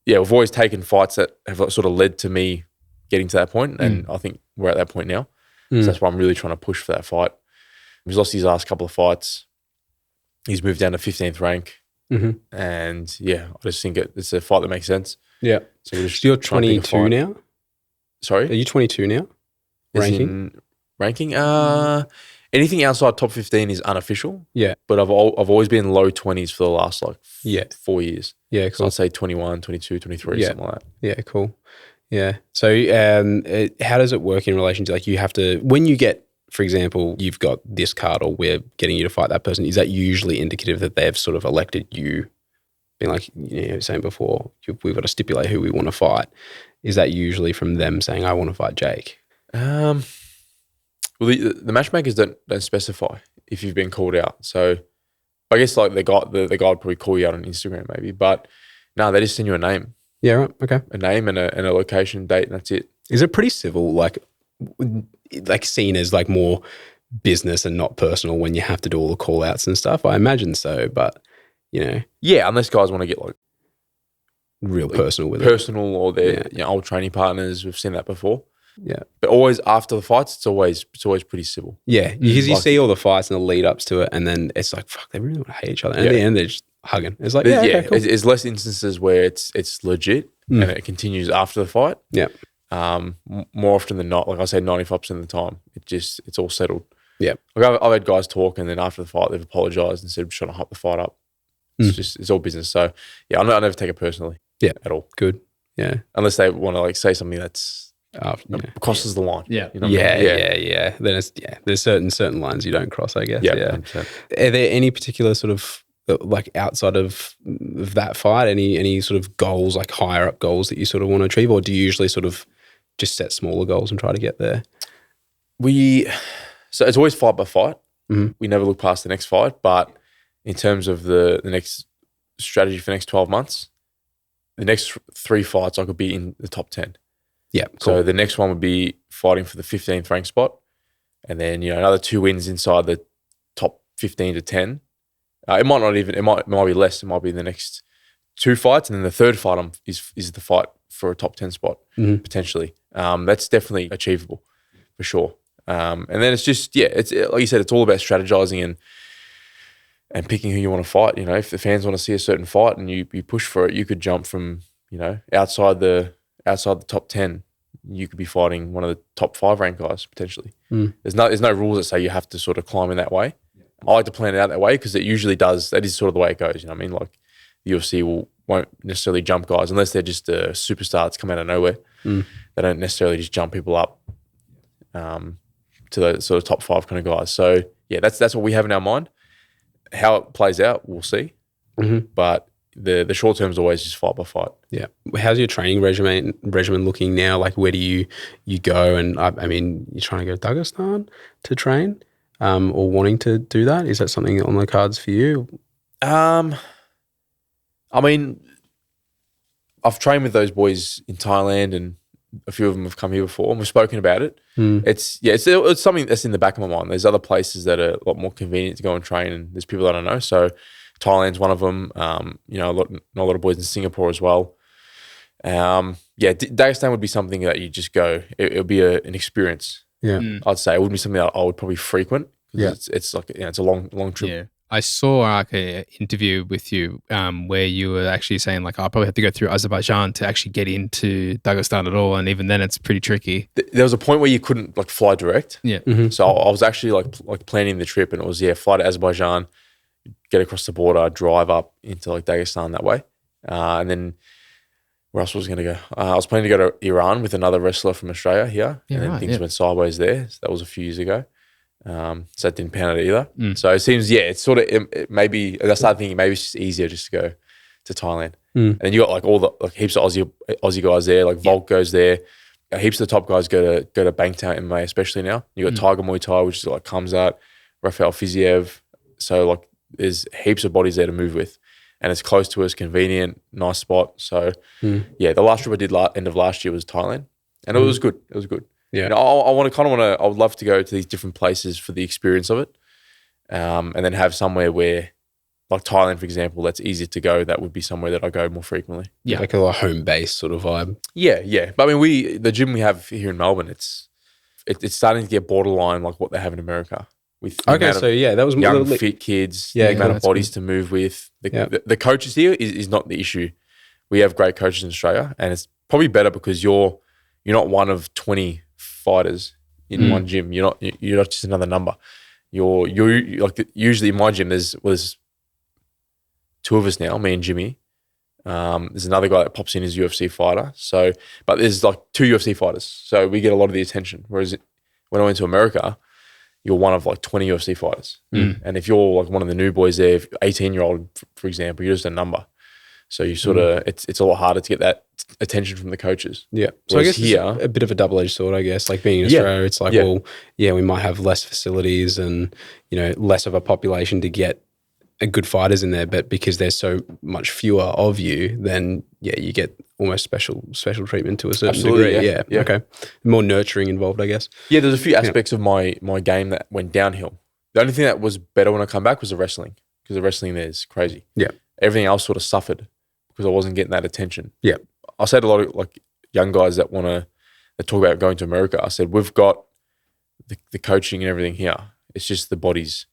yeah, we've always taken fights that have sort of led to me getting to that point. And I think we're at that point now. So that's why I'm really trying to push for that fight. He's lost his last couple of fights. He's moved down to 15th rank. And yeah, I just think it's a fight that makes sense. Yeah. So you're 22 now? Sorry? Are you 22 now? Ranking? Anything outside top 15 is unofficial. Yeah. But I've always been low 20s for the last 4 years. Yeah, So cool. I'd say 21, 22, 23, something like that. Yeah, cool. Yeah. So how does it work in relation to, like, you have to, when you get, for example, you've got this card or we're getting you to fight that person, is that usually indicative that they've sort of elected you, being like, saying before, we've got to stipulate who we want to fight? Is that usually from them saying, I want to fight Jake? Well, the matchmakers don't specify if you've been called out. So I guess like the guy would probably call you out on Instagram maybe, but no, they just send you a name. Yeah, right. Okay. A name and a location, date, and that's it. Is it pretty civil, like seen as like more business and not personal when you have to do all the call outs and stuff? I imagine so, but Yeah, unless guys want to get like real personal with personal or their old training partners. We've seen that before. Yeah. But always after the fights, it's always pretty civil. Yeah, because you see all the fights and the lead ups to it, and then it's like, fuck, they really want to hate each other. And at the end, they're just hugging. It's like, okay, cool. There's less instances where it's legit and it continues after the fight. Yeah. More often than not, like I say, 95% of the time, it's all settled. Yeah. Like I've had guys talk, and then after the fight, they've apologized and said, "I'm trying to hype the fight up." It's all business. So yeah, I never take it personally. Yeah, at all. Good. Yeah, unless they want to like say something that's crosses the line. Yeah. You know what I mean? Yeah. Then there's certain lines you don't cross, I guess. Yeah. Yeah. 100%. Are there any particular sort of like outside of that fight, any sort of goals, like higher up goals that you sort of want to achieve, or do you usually sort of just set smaller goals and try to get there? So it's always fight by fight. Mm-hmm. We never look past the next fight, but in terms of the next strategy for the next 12 months, the next 3 fights I could be in the top 10. Yeah. Cool. So the next one would be fighting for the 15th rank spot, and then another 2 wins inside the top 15 to 10. It might not even. It might be less. It might be the next 2 fights, and then the third fight is the fight for a top 10 spot potentially. That's definitely achievable for sure. And then it's just it's like you said, it's all about strategizing and picking who you want to fight. You know, if the fans want to see a certain fight and you push for it, you could jump from outside the top 10. You could be fighting one of the top 5 ranked guys potentially. There's no rules that say you have to sort of climb in that way. I like to plan it out that way because it usually does. That is sort of the way it goes. You know what I mean? Like the UFC won't necessarily jump guys unless they're just a superstar that's come out of nowhere. They don't necessarily just jump people up to the sort of top 5 kind of guys. So yeah, that's what we have in our mind. How it plays out, we'll see. But the short term is always just fight by fight. Yeah. How's your training regimen looking now? Like, where do you go? And I mean, you're trying to go to Dagestan to train, or wanting to do that? Is that something on the cards for you? I mean, I've trained with those boys in Thailand, and a few of them have come here before, and we've spoken about it. It's something that's in the back of my mind. There's other places that are a lot more convenient to go and train, and there's people that I know. So Thailand's one of them. Know a lot of boys in Singapore as well. Dagestan would be something that you just go. It would be an experience. Yeah, I'd say it wouldn't be something that I would probably frequent. It's like it's a long trip. Yeah. I saw like an interview with you where you were actually saying like, I'll probably have to go through Azerbaijan to actually get into Dagestan at all, and even then it's pretty tricky. There was a point where you couldn't like fly direct. Yeah. So I was actually like planning the trip, and it was fly to Azerbaijan, get across the border, drive up into like Dagestan that way, and then where else was I going to go? I was planning to go to Iran with another wrestler from Australia here, and then things went sideways there. So that was a few years ago. So that didn't pan out either. So it seems, it's sort of, it maybe, I started thinking maybe it's just easier just to go to Thailand. And then you got like all the, like heaps of Aussie guys there, like Volk goes there. Heaps of the top guys go to Bangtan MMA, especially now. You got Tiger Muay Thai, which is like Kamzat, Rafael Fiziev. So like there's heaps of bodies there to move with. And it's close to us, convenient, nice spot. So the last trip I did end of last year was Thailand. And it was good. It was good. Yeah. You know, I would love to go to these different places for the experience of it. And then have somewhere where, like Thailand, for example, that's easier to go. That would be somewhere that I go more frequently. Yeah. Like a home base sort of vibe. Yeah. But I mean, the gym we have here in Melbourne, it's starting to get borderline like what they have in America. With that was young, fit kids, the amount of bodies to move with. The coaches here is not the issue. We have great coaches in Australia, and it's probably better because you're not one of 20 fighters in one gym. You're not just another number. You're like usually in my gym there's 2 of us now, me and Jimmy. There's another guy that pops in as UFC fighter. So, but there's like 2 UFC fighters, so we get a lot of the attention. Whereas when I went to America, you're one of like 20 UFC fighters, and if you're like one of the new boys there, 18-year-old for example, you're just a number. So you sort of it's a lot harder to get that attention from the coaches. Yeah. So I guess here a bit of a double-edged sword, I guess. Like being in Australia, it's like, we might have less facilities and less of a population to get a good fighters in there, but because there's so much fewer of you, then you get almost special treatment to a certain degree. Yeah. Okay. More nurturing involved, I guess. Yeah, there's a few aspects of my game that went downhill. The only thing that was better when I come back was the wrestling, because the wrestling there is crazy. Yeah. Everything else sort of suffered because I wasn't getting that attention. Yeah. I said a lot of like young guys that talk about going to America. I said, we've got the coaching and everything here. It's just the bodies.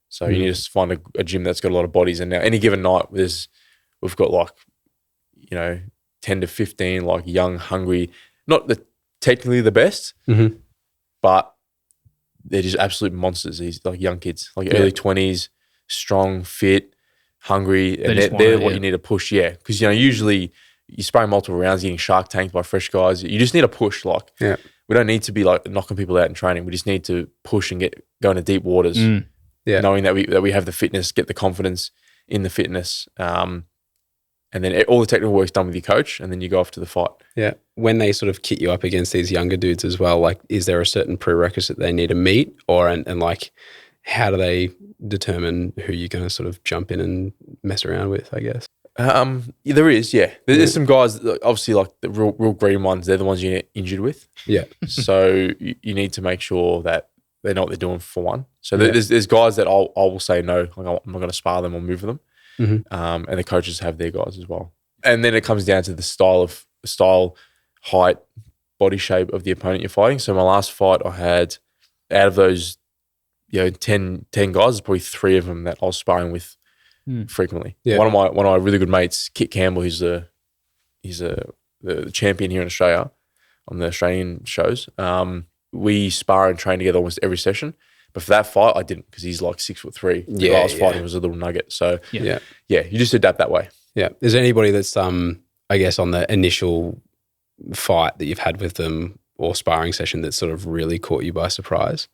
So you need to find a gym that's got a lot of bodies. And now any given night we've got like, 10 to 15 like young, hungry, not technically the best, but they're just absolute monsters. These like young kids, like early 20s, strong, fit, hungry, and they're what you need to push. Yeah, because usually you spray multiple rounds, getting shark tanked by fresh guys. You just need to push. Like, we don't need to be like knocking people out in training. We just need to push and go into deep waters. Knowing that we have the fitness, get the confidence in the fitness, and then all the technical work's done with your coach, and then you go off to the fight. Yeah. When they sort of kit you up against these younger dudes as well, like, is there a certain prerequisite they need to meet, or and like, how do they determine who you're going to sort of jump in and mess around with, I guess? There is, There's some guys, obviously, like the real green ones. They're the ones you get injured with. Yeah. So you need to make sure that they know what they're doing for one. So there's guys that I will say no, like I'm not going to spar them or move them. And the coaches have their guys as well. And then it comes down to the style, height, body shape of the opponent you're fighting. So my last fight I had, out of those, 10 guys, there's probably 3 of them that I was sparring with frequently. Yeah. One of my really good mates, Kit Campbell, he's the champion here in Australia on the Australian shows. We spar and train together almost every session. But for that fight, I didn't, because he's like 6'3". The guy I was fighting was a little nugget. So you just adapt that way. Yeah. Is there anybody that's I guess on the initial fight that you've had with them or sparring session that sort of really caught you by surprise?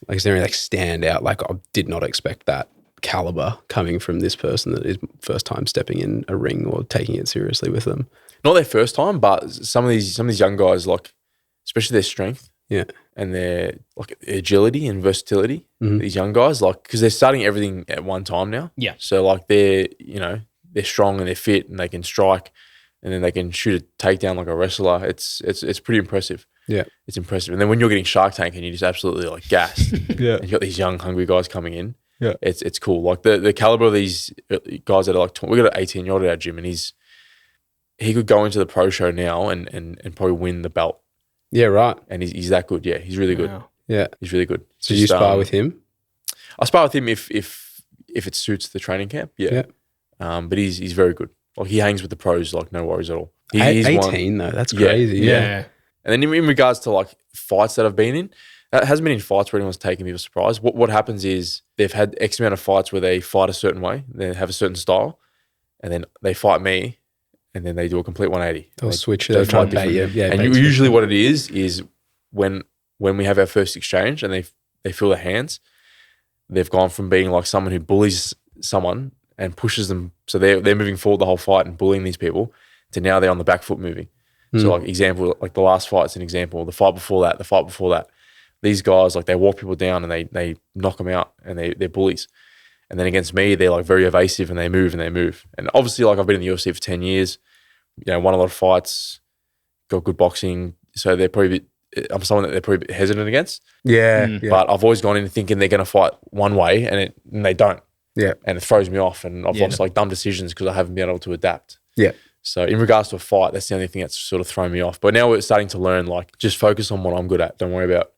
Like, is there any stand out? Like, I did not expect that caliber coming from this person that is first time stepping in a ring or taking it seriously with them. Not their first time, but some of these young guys, like, especially their strength. Yeah. And their like agility and versatility, these young guys, like, because they're starting everything at one time now. Yeah. So like they're strong and they're fit and they can strike and then they can shoot a takedown like a wrestler. It's pretty impressive. Yeah. It's impressive. And then when you're getting Shark Tank and you're just absolutely like gassed, yeah, and you got these young hungry guys coming in. Yeah. It's cool. Like the caliber of these guys that are like, we got an 18-year-old at our gym and he could go into the pro show now and probably win the belt. Yeah, right. And he's that good. Yeah, he's really good. Wow. Yeah, he's really good. So you spar with him? I spar with him if it suits the training camp. Yeah. But he's very good. Like he hangs with the pros, like no worries at all. He's 18 though. That's crazy. Yeah. And then in regards to like fights that I've been in, that hasn't been in fights where anyone's taken me by surprise. What happens is they've had X amount of fights where they fight a certain way, they have a certain style, and then they fight me. And then they do a complete 180. They'll switch. They'll try to bait you. Yeah, and usually what it is when we have our first exchange and they feel the hands, they've gone from being like someone who bullies someone and pushes them, so they're moving forward the whole fight and bullying these people, to now they're on the back foot moving. So like example, like the last fight's an example. The fight before that, these guys, like they walk people down and they knock them out and they're bullies. And then against me, they're like very evasive and they move. And obviously, like I've been in the UFC for 10 years, won a lot of fights, got good boxing. So I'm someone that they're probably a bit hesitant against. Yeah. But I've always gone in thinking they're going to fight one way and they don't. Yeah. And it throws me off and I've lost like dumb decisions because I haven't been able to adapt. Yeah. So in regards to a fight, that's the only thing that's sort of thrown me off. But now we're starting to learn, like, just focus on what I'm good at. Don't worry about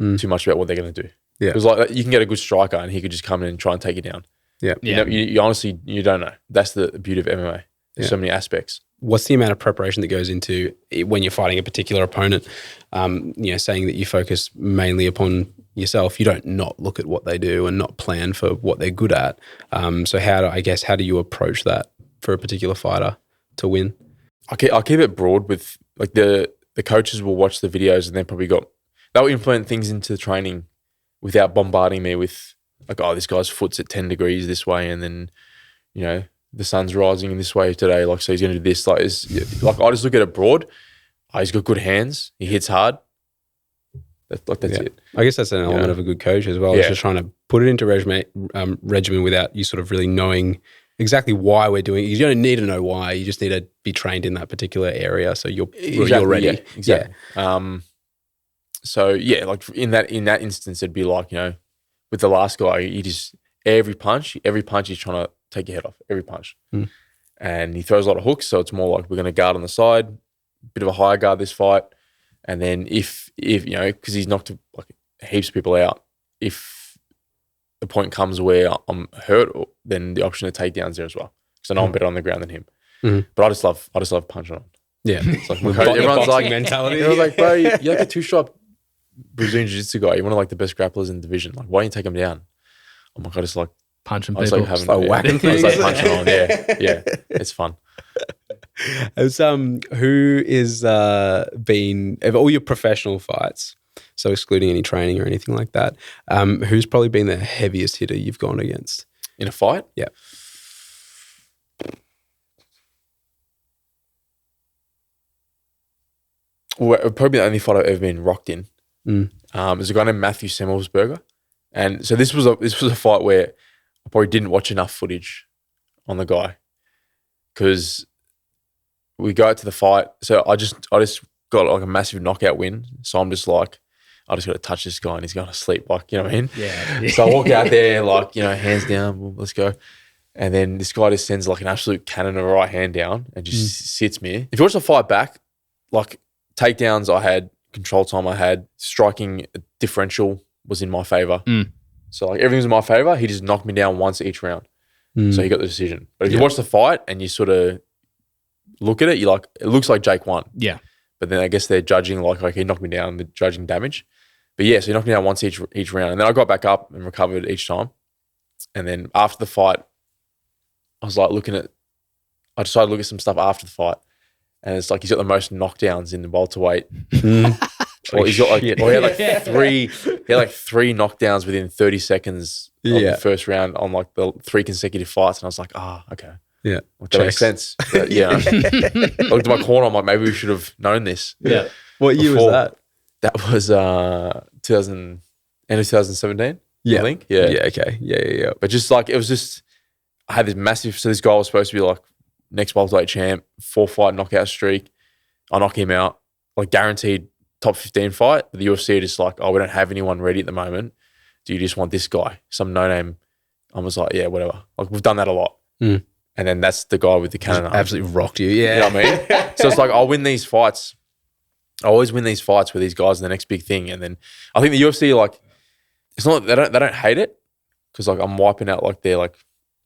too much about what they're going to do. Yeah. Because like you can get a good striker and he could just come in and try and take you down. Yeah. You honestly, you don't know. That's the beauty of MMA. There's so many aspects. What's the amount of preparation that goes into when you're fighting a particular opponent? Saying that you focus mainly upon yourself, you don't not look at what they do and not plan for what they're good at. So how do you approach that for a particular fighter to win? I'll keep it broad with like the coaches will watch the videos and they'll implement things into the training without bombarding me with like, oh, this guy's foot's at 10 degrees this way and then, the sun's rising in this way today, like, so he's going to do this. Like, I just look at it broad. Oh, he's got good hands. He hits hard. That's it. I guess that's an element of a good coach as well. Yeah. It's just trying to put it into regimen without you sort of really knowing exactly why we're doing it. You don't need to know why. You just need to be trained in that particular area so you're ready. Yeah, exactly. Yeah. So yeah, like in that instance, it'd be like, with the last guy, he just every punch he's trying to take your head off, every punch. And he throws a lot of hooks, so it's more like we're going to guard on the side, bit of a higher guard this fight. And then if because he's knocked like heaps of people out, if the point comes where I'm hurt, then the option to takedown's there as well. Because I know I'm better on the ground than him. But I just love punching on. Yeah, it's like everyone's like mentality. Everyone's like, bro, you're like a 2-shot Brazilian Jiu-Jitsu guy. You're one of like the best grapplers in the division. Like, why don't you take him down? I'm like, I just like punching people. I just like whacking things. I just like punching on. Yeah, it's fun. Who is been of all your professional fights, so excluding any training or anything like that, who's probably been the heaviest hitter you've gone against in a fight? Yeah. Well, probably the only fight I've ever been rocked in. There's a guy named Matthew Semmelsberger, and so this was a fight where I probably didn't watch enough footage on the guy because we go out to the fight. So I just got like a massive knockout win. So I'm just like, I just got to touch this guy and he's going to sleep. Like, you know what I mean? Yeah. So I walk out there, like, you know, hands down, well, let's go. And then this guy just sends like an absolute cannon of a right hand down and just sits me. If you watch the fight back, like takedowns I had, control time I had, striking differential was in my favor. So like everything was in my favor. He just knocked me down once each round. So he got the decision. But if you watch the fight and you sort of look at it, you're like, it looks like Jake won. Yeah. But then I guess they're judging like he knocked me down, they're judging damage. But yeah, so he knocked me down once each round. And then I got back up and recovered each time. And then after the fight, I was like I decided to look at some stuff after the fight. And it's like he's got the most knockdowns in the welterweight. Well, he's got he had three knockdowns within 30 seconds of the first round on like the 3 consecutive fights. And I was like, okay. Yeah. Well, that makes sense. But, yeah. I looked at my corner, I'm like, maybe we should have known this. Yeah. What year was that? That was end of 2017. Yeah. I think. Yeah. Yeah, okay. Yeah. But just like, it was just, I had this massive, so this guy was supposed to be like next welterweight champ, 4-fight knockout streak. I knock him out, like guaranteed top 15 fight. But the UFC are just like, oh, we don't have anyone ready at the moment. Do you just want this guy? Some no-name. I was like, yeah, whatever. Like we've done that a lot. And then that's the guy with the cannon. Absolutely rocked you. Yeah. You know what I mean? So it's like, I'll win these fights. I always win these fights with these guys in the next big thing. And then I think the UFC, like, it's not, they don't hate it because like I'm wiping out like their like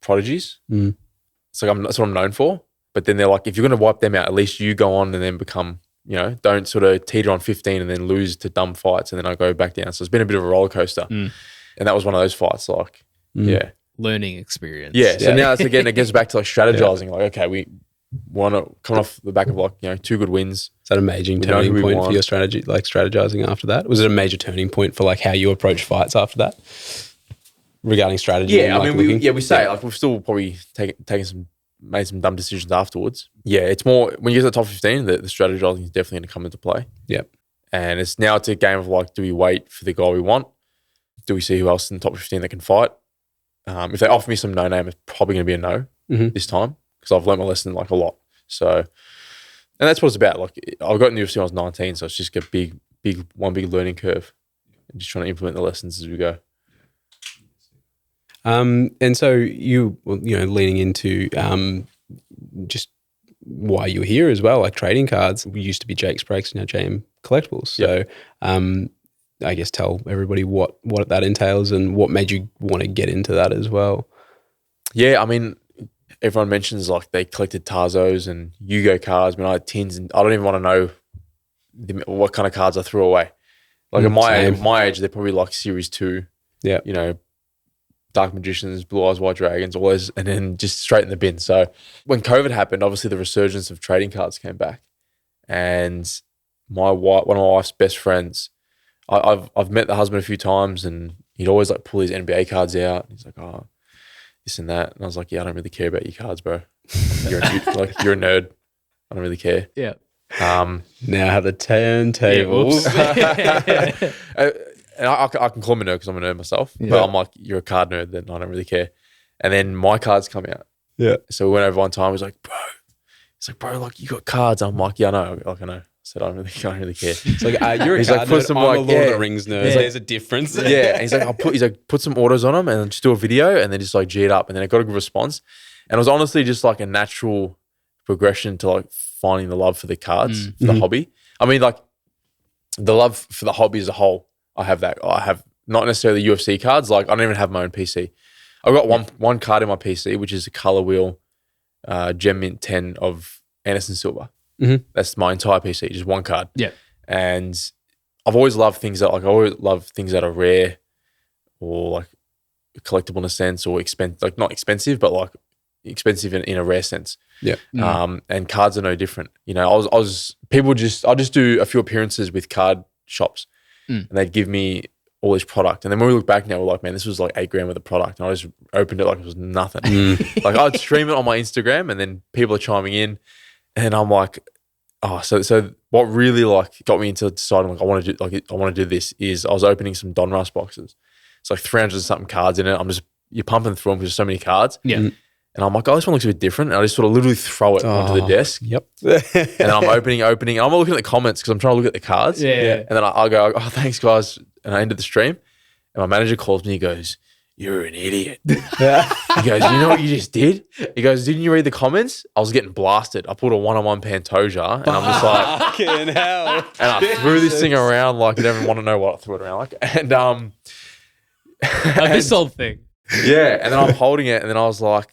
prodigies. It's like that's what I'm known for. But then they're like, if you're going to wipe them out, at least you go on and then become, you know, don't sort of teeter on 15 and then lose to dumb fights and then I go back down. So it's been a bit of a roller coaster. And that was one of those fights, like, yeah. Learning experience. Yeah. So now it's again, it gets back to like strategizing. Like, okay, we want to come off the back of like, you know, 2 good wins. Is that a major turning point for your strategy, like strategizing after that? Was it a major turning point for like how you approach fights after that regarding strategy? Yeah. And, I like, mean, we say like we've still probably made some dumb decisions afterwards. Yeah. It's more when you get to the top 15, the strategizing is definitely going to come into play. Yep. And it's now a game of like, do we wait for the guy we want? Do we see who else in the top 15 that can fight? If they offer me some no-name, it's probably going to be a no this time because I've learned my lesson like a lot. So, and that's what it's about. Like I got in the UFC when I was 19, so it's just a big learning curve and just trying to implement the lessons as we go. And so you know, leaning into just why you're here as well, like trading cards. We used to be Jake's Breaks, now JM Collectables. So I guess tell everybody what that entails and what made you want to get into that as well. Yeah, I mean, everyone mentions like they collected Tarzos and Yu-Gi-Oh cards when I had tins, and I don't even want to know what kind of cards I threw away. Like at my age, they're probably like Series 2. Yeah. You know, Dark Magicians, Blue Eyes White Dragons, all those, and then just straight in the bin. So when COVID happened, obviously the resurgence of trading cards came back. And one of my wife's best friends, I've met the husband a few times and he'd always like pull his NBA cards out. He's like, oh, this and that. And I was like, yeah, I don't really care about your cards, bro. You're a nerd. I don't really care. Yeah. Now have the turntables. And I can call him a nerd because I'm a nerd myself. Yeah. But I'm like, you're a card nerd, then I don't really care. And then my cards come out. Yeah. So we went over one time. He was like, bro. He's like, bro, like you got cards. I'm like, yeah, I know. Like I know. I said, I don't really care. It's like, you're a card nerd, I'm a Lord of the Rings nerd. Yeah. There's a difference. Yeah. And he's like, put some autos on them and just do a video and then just like G it up. And then I got a good response. And it was honestly just like a natural progression to like finding the love for the cards, for the hobby. I mean, like the love for the hobby as a whole, I have that. I have not necessarily UFC cards. Like I don't even have my own PC. I've got one card in my PC, which is a color wheel Gem Mint 10 of Anderson Silva. That's my entire PC, just one card. Yeah. And I've always loved things that are rare or like collectible in a sense or like not expensive, but like expensive in a rare sense. Yeah. And cards are no different. You know, I'll just do a few appearances with card shops and they'd give me all this product. And then when we look back now, we're like, man, this was like $8,000 worth of product. And I just opened it like it was nothing. Like I'd stream it on my Instagram and then people are chiming in and I'm like, oh, so what really like got me into deciding like I want to do this is I was opening some Donruss boxes. It's like 300 and something cards in it. You're pumping through them because there's so many cards. Yeah. And I'm like, oh, this one looks a bit different. And I just sort of literally throw it onto the desk. Yep. And then I'm opening. And I'm looking at the comments because I'm trying to look at the cards. Yeah. And then I go, oh, thanks, guys. And I ended the stream. And my manager calls me. He goes, you're an idiot. He goes, you know what you just did? He goes, didn't you read the comments? I was getting blasted. I pulled a 1-on-1 Pantoja. And I'm just like, Fucking hell. and I threw this thing around like I didn't even want to know what I threw it around like. And This whole thing. yeah. And then I'm holding it. And then I was like,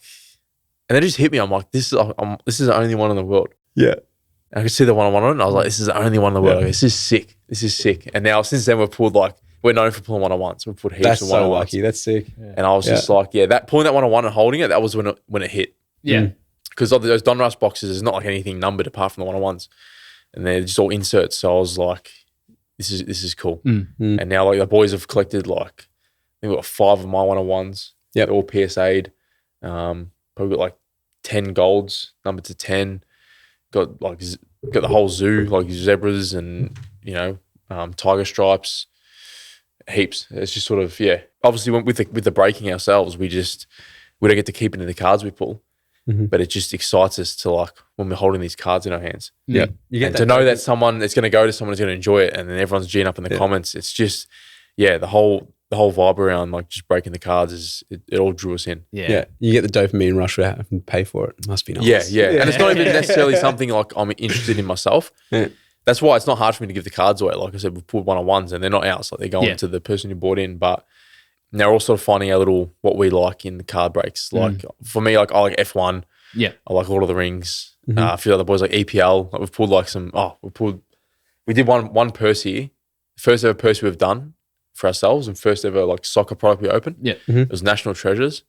and then it just hit me. I'm like, this is the only one in the world. Yeah. And I could see the 1-on-1 on it. And I was like, this is the only one in the world. Yeah. Like, this is sick. This is sick. And now since then we're known for pulling 1-on-1s. We've put heaps That's of so 1-on-1s. lucky. That's sick. And I was just like, pulling that 1-on-1 and holding it, that was when it hit. Yeah. Because those Donruss boxes, there's not like anything numbered apart from the 1-on-1s. And they're just all inserts. So I was like, this is cool. And now like the boys have collected like, I think we've got 5 of my 1-on-1s. Yep. They're all PSA'd. Probably got like 10 golds, numbered to 10. Got the whole zoo, like zebras and, tiger stripes, heaps. It's just sort of, obviously with the breaking ourselves, we don't get to keep any of the cards we pull. But it just excites us to like when we're holding these cards in our hands. Yeah. You And to know that someone, it's going to go to someone who's going to enjoy it, and then everyone's geeing up in the comments. It's just, the whole vibe around like just breaking the cards it all drew us in. Yeah. You get the dopamine rush without having to pay for it. It must be nice. Yeah. And it's not even necessarily something like I'm interested in myself. Yeah. That's why it's not hard for me to give the cards away. Like I said, we pulled 1-on-1s and they're not ours. Like they're going to the person who bought in, but they're all sort of finding what we like in the card breaks. Like for me, like I like F1. Yeah. I like Lord of the Rings. A few other boys like EPL. Like we've pulled like we did one Percy, first ever Percy we've done for ourselves and first ever like soccer product we opened. Yeah. It was National Treasures.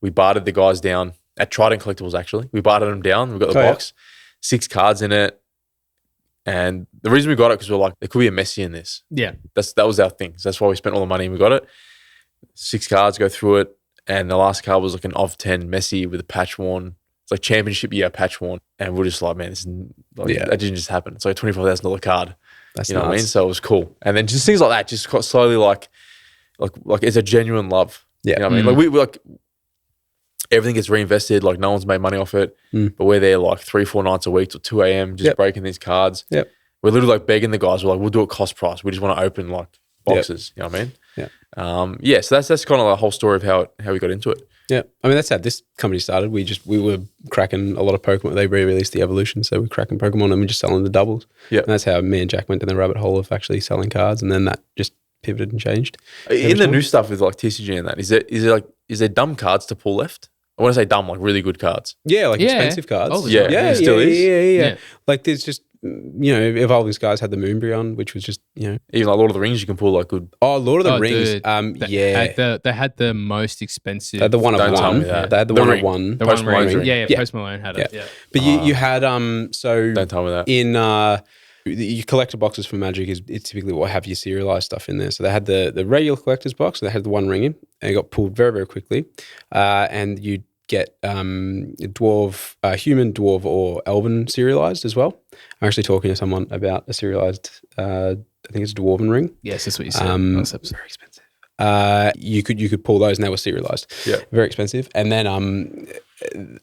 We bartered the guys down at JM Collectables actually. We bartered them down. We got the box, 6 cards in it. And the reason we got it because we're like, there could be a Messi in this. Yeah. That was our thing. So that's why we spent all the money and we got it. 6 cards, go through it. And the last card was like an of 10 Messi with a patch worn. It's like championship year patch worn. And we're just like, man, that didn't just happen. It's like a $25,000 card. That's what I mean? So it was cool. And then just things like that, just got slowly like it's a genuine love. Yeah. You know what I mean? Like we like everything gets reinvested, like no one's made money off it. But we're there like 3-4 nights a week till 2 a.m. just breaking these cards. Yep. We're literally like begging the guys, we're like, we'll do it cost price. We just want to open like boxes. You know what I mean? Yeah. So that's kind of the whole story of how we got into it. Yeah. I mean, that's how this company started. We were cracking a lot of Pokemon. They re-released the Evolution, so we're cracking Pokemon and we're just selling the doubles. Yeah. And that's how me and Jack went down the rabbit hole of actually selling cards, and then that just pivoted and changed. In the new stuff with like TCG and that, is there dumb cards to pull left? I want to say dumb, like really good cards. Yeah, like expensive cards. Oh, it still is. Yeah. Like there's just, Evolving Skies had the Moonbryon, which was just, even like Lord of the Rings, you can pull like good. Oh, Lord of the Rings. Dude. They had the most expensive. They had the one of Don't tell one. me that. They had the The one ring. of one. The Post one Malone's ring. ring. Yeah, Post Malone had it. Yeah. But you had so Don't tell me that. in your collector boxes for Magic it's typically what have your serialized stuff in there. So they had the regular collector's box, and they had the one ring in, and it got pulled very, very quickly. And you'd get human, dwarf, or elven serialized as well. I'm actually talking to someone about a serialized, I think it's a dwarven ring. Yes, that's what you said. That's Very expensive. You could pull those, and they were serialized. Yeah, very expensive. And then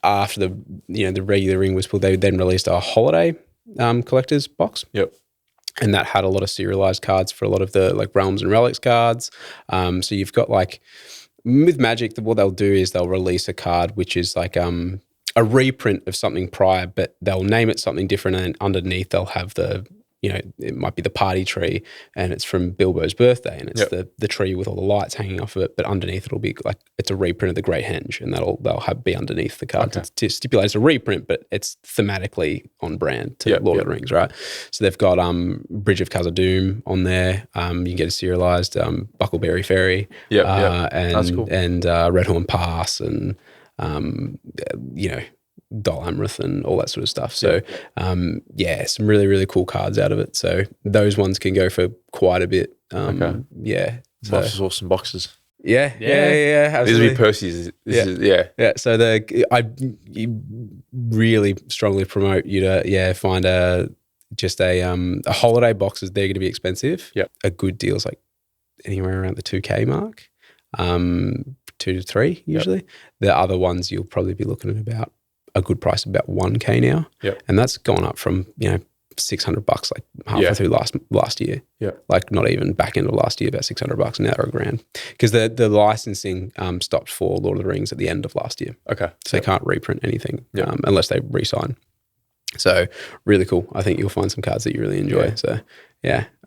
after the regular ring was pulled, they then released a holiday collector's box. Yep. And that had a lot of serialized cards for a lot of the like realms and relics cards. So you've got like with Magic, what they'll do is they'll release a card which is like a reprint of something prior, but they'll name it something different, and underneath they'll have it might be the party tree, and it's from Bilbo's birthday, and it's the tree with all the lights hanging off of it, but underneath it'll be like it's a reprint of the Great Henge, and they'll be underneath the card to stipulate it's a reprint, but it's thematically on brand to Lord of the Rings, right? So they've got Bridge of Khazad-dûm on there. You can get a serialized Buckleberry Ferry, and that's cool. and Redhorn Pass, and Dol Amroth and all that sort of stuff. So, some really, really cool cards out of it. So those ones can go for quite a bit. Yeah. So, nice, awesome boxes. Yeah. Absolutely. These would be Percy's. Yeah. So I really strongly promote you to find a holiday boxes. They're going to be expensive. Yep. A good deal is like anywhere around the $2,000 mark. $2,000 2 to 3 usually. The other ones you'll probably be looking at about a good price, about 1K now. Yep. And that's gone up from, $600 like halfway through last year. Yeah. Like not even back end of last year, about $600, and now they're $1,000. Because the licensing stopped for Lord of the Rings at the end of last year. Okay. So they can't reprint anything Yep. unless they re-sign. So really cool. I think you'll find some cards that you really enjoy. Yeah. So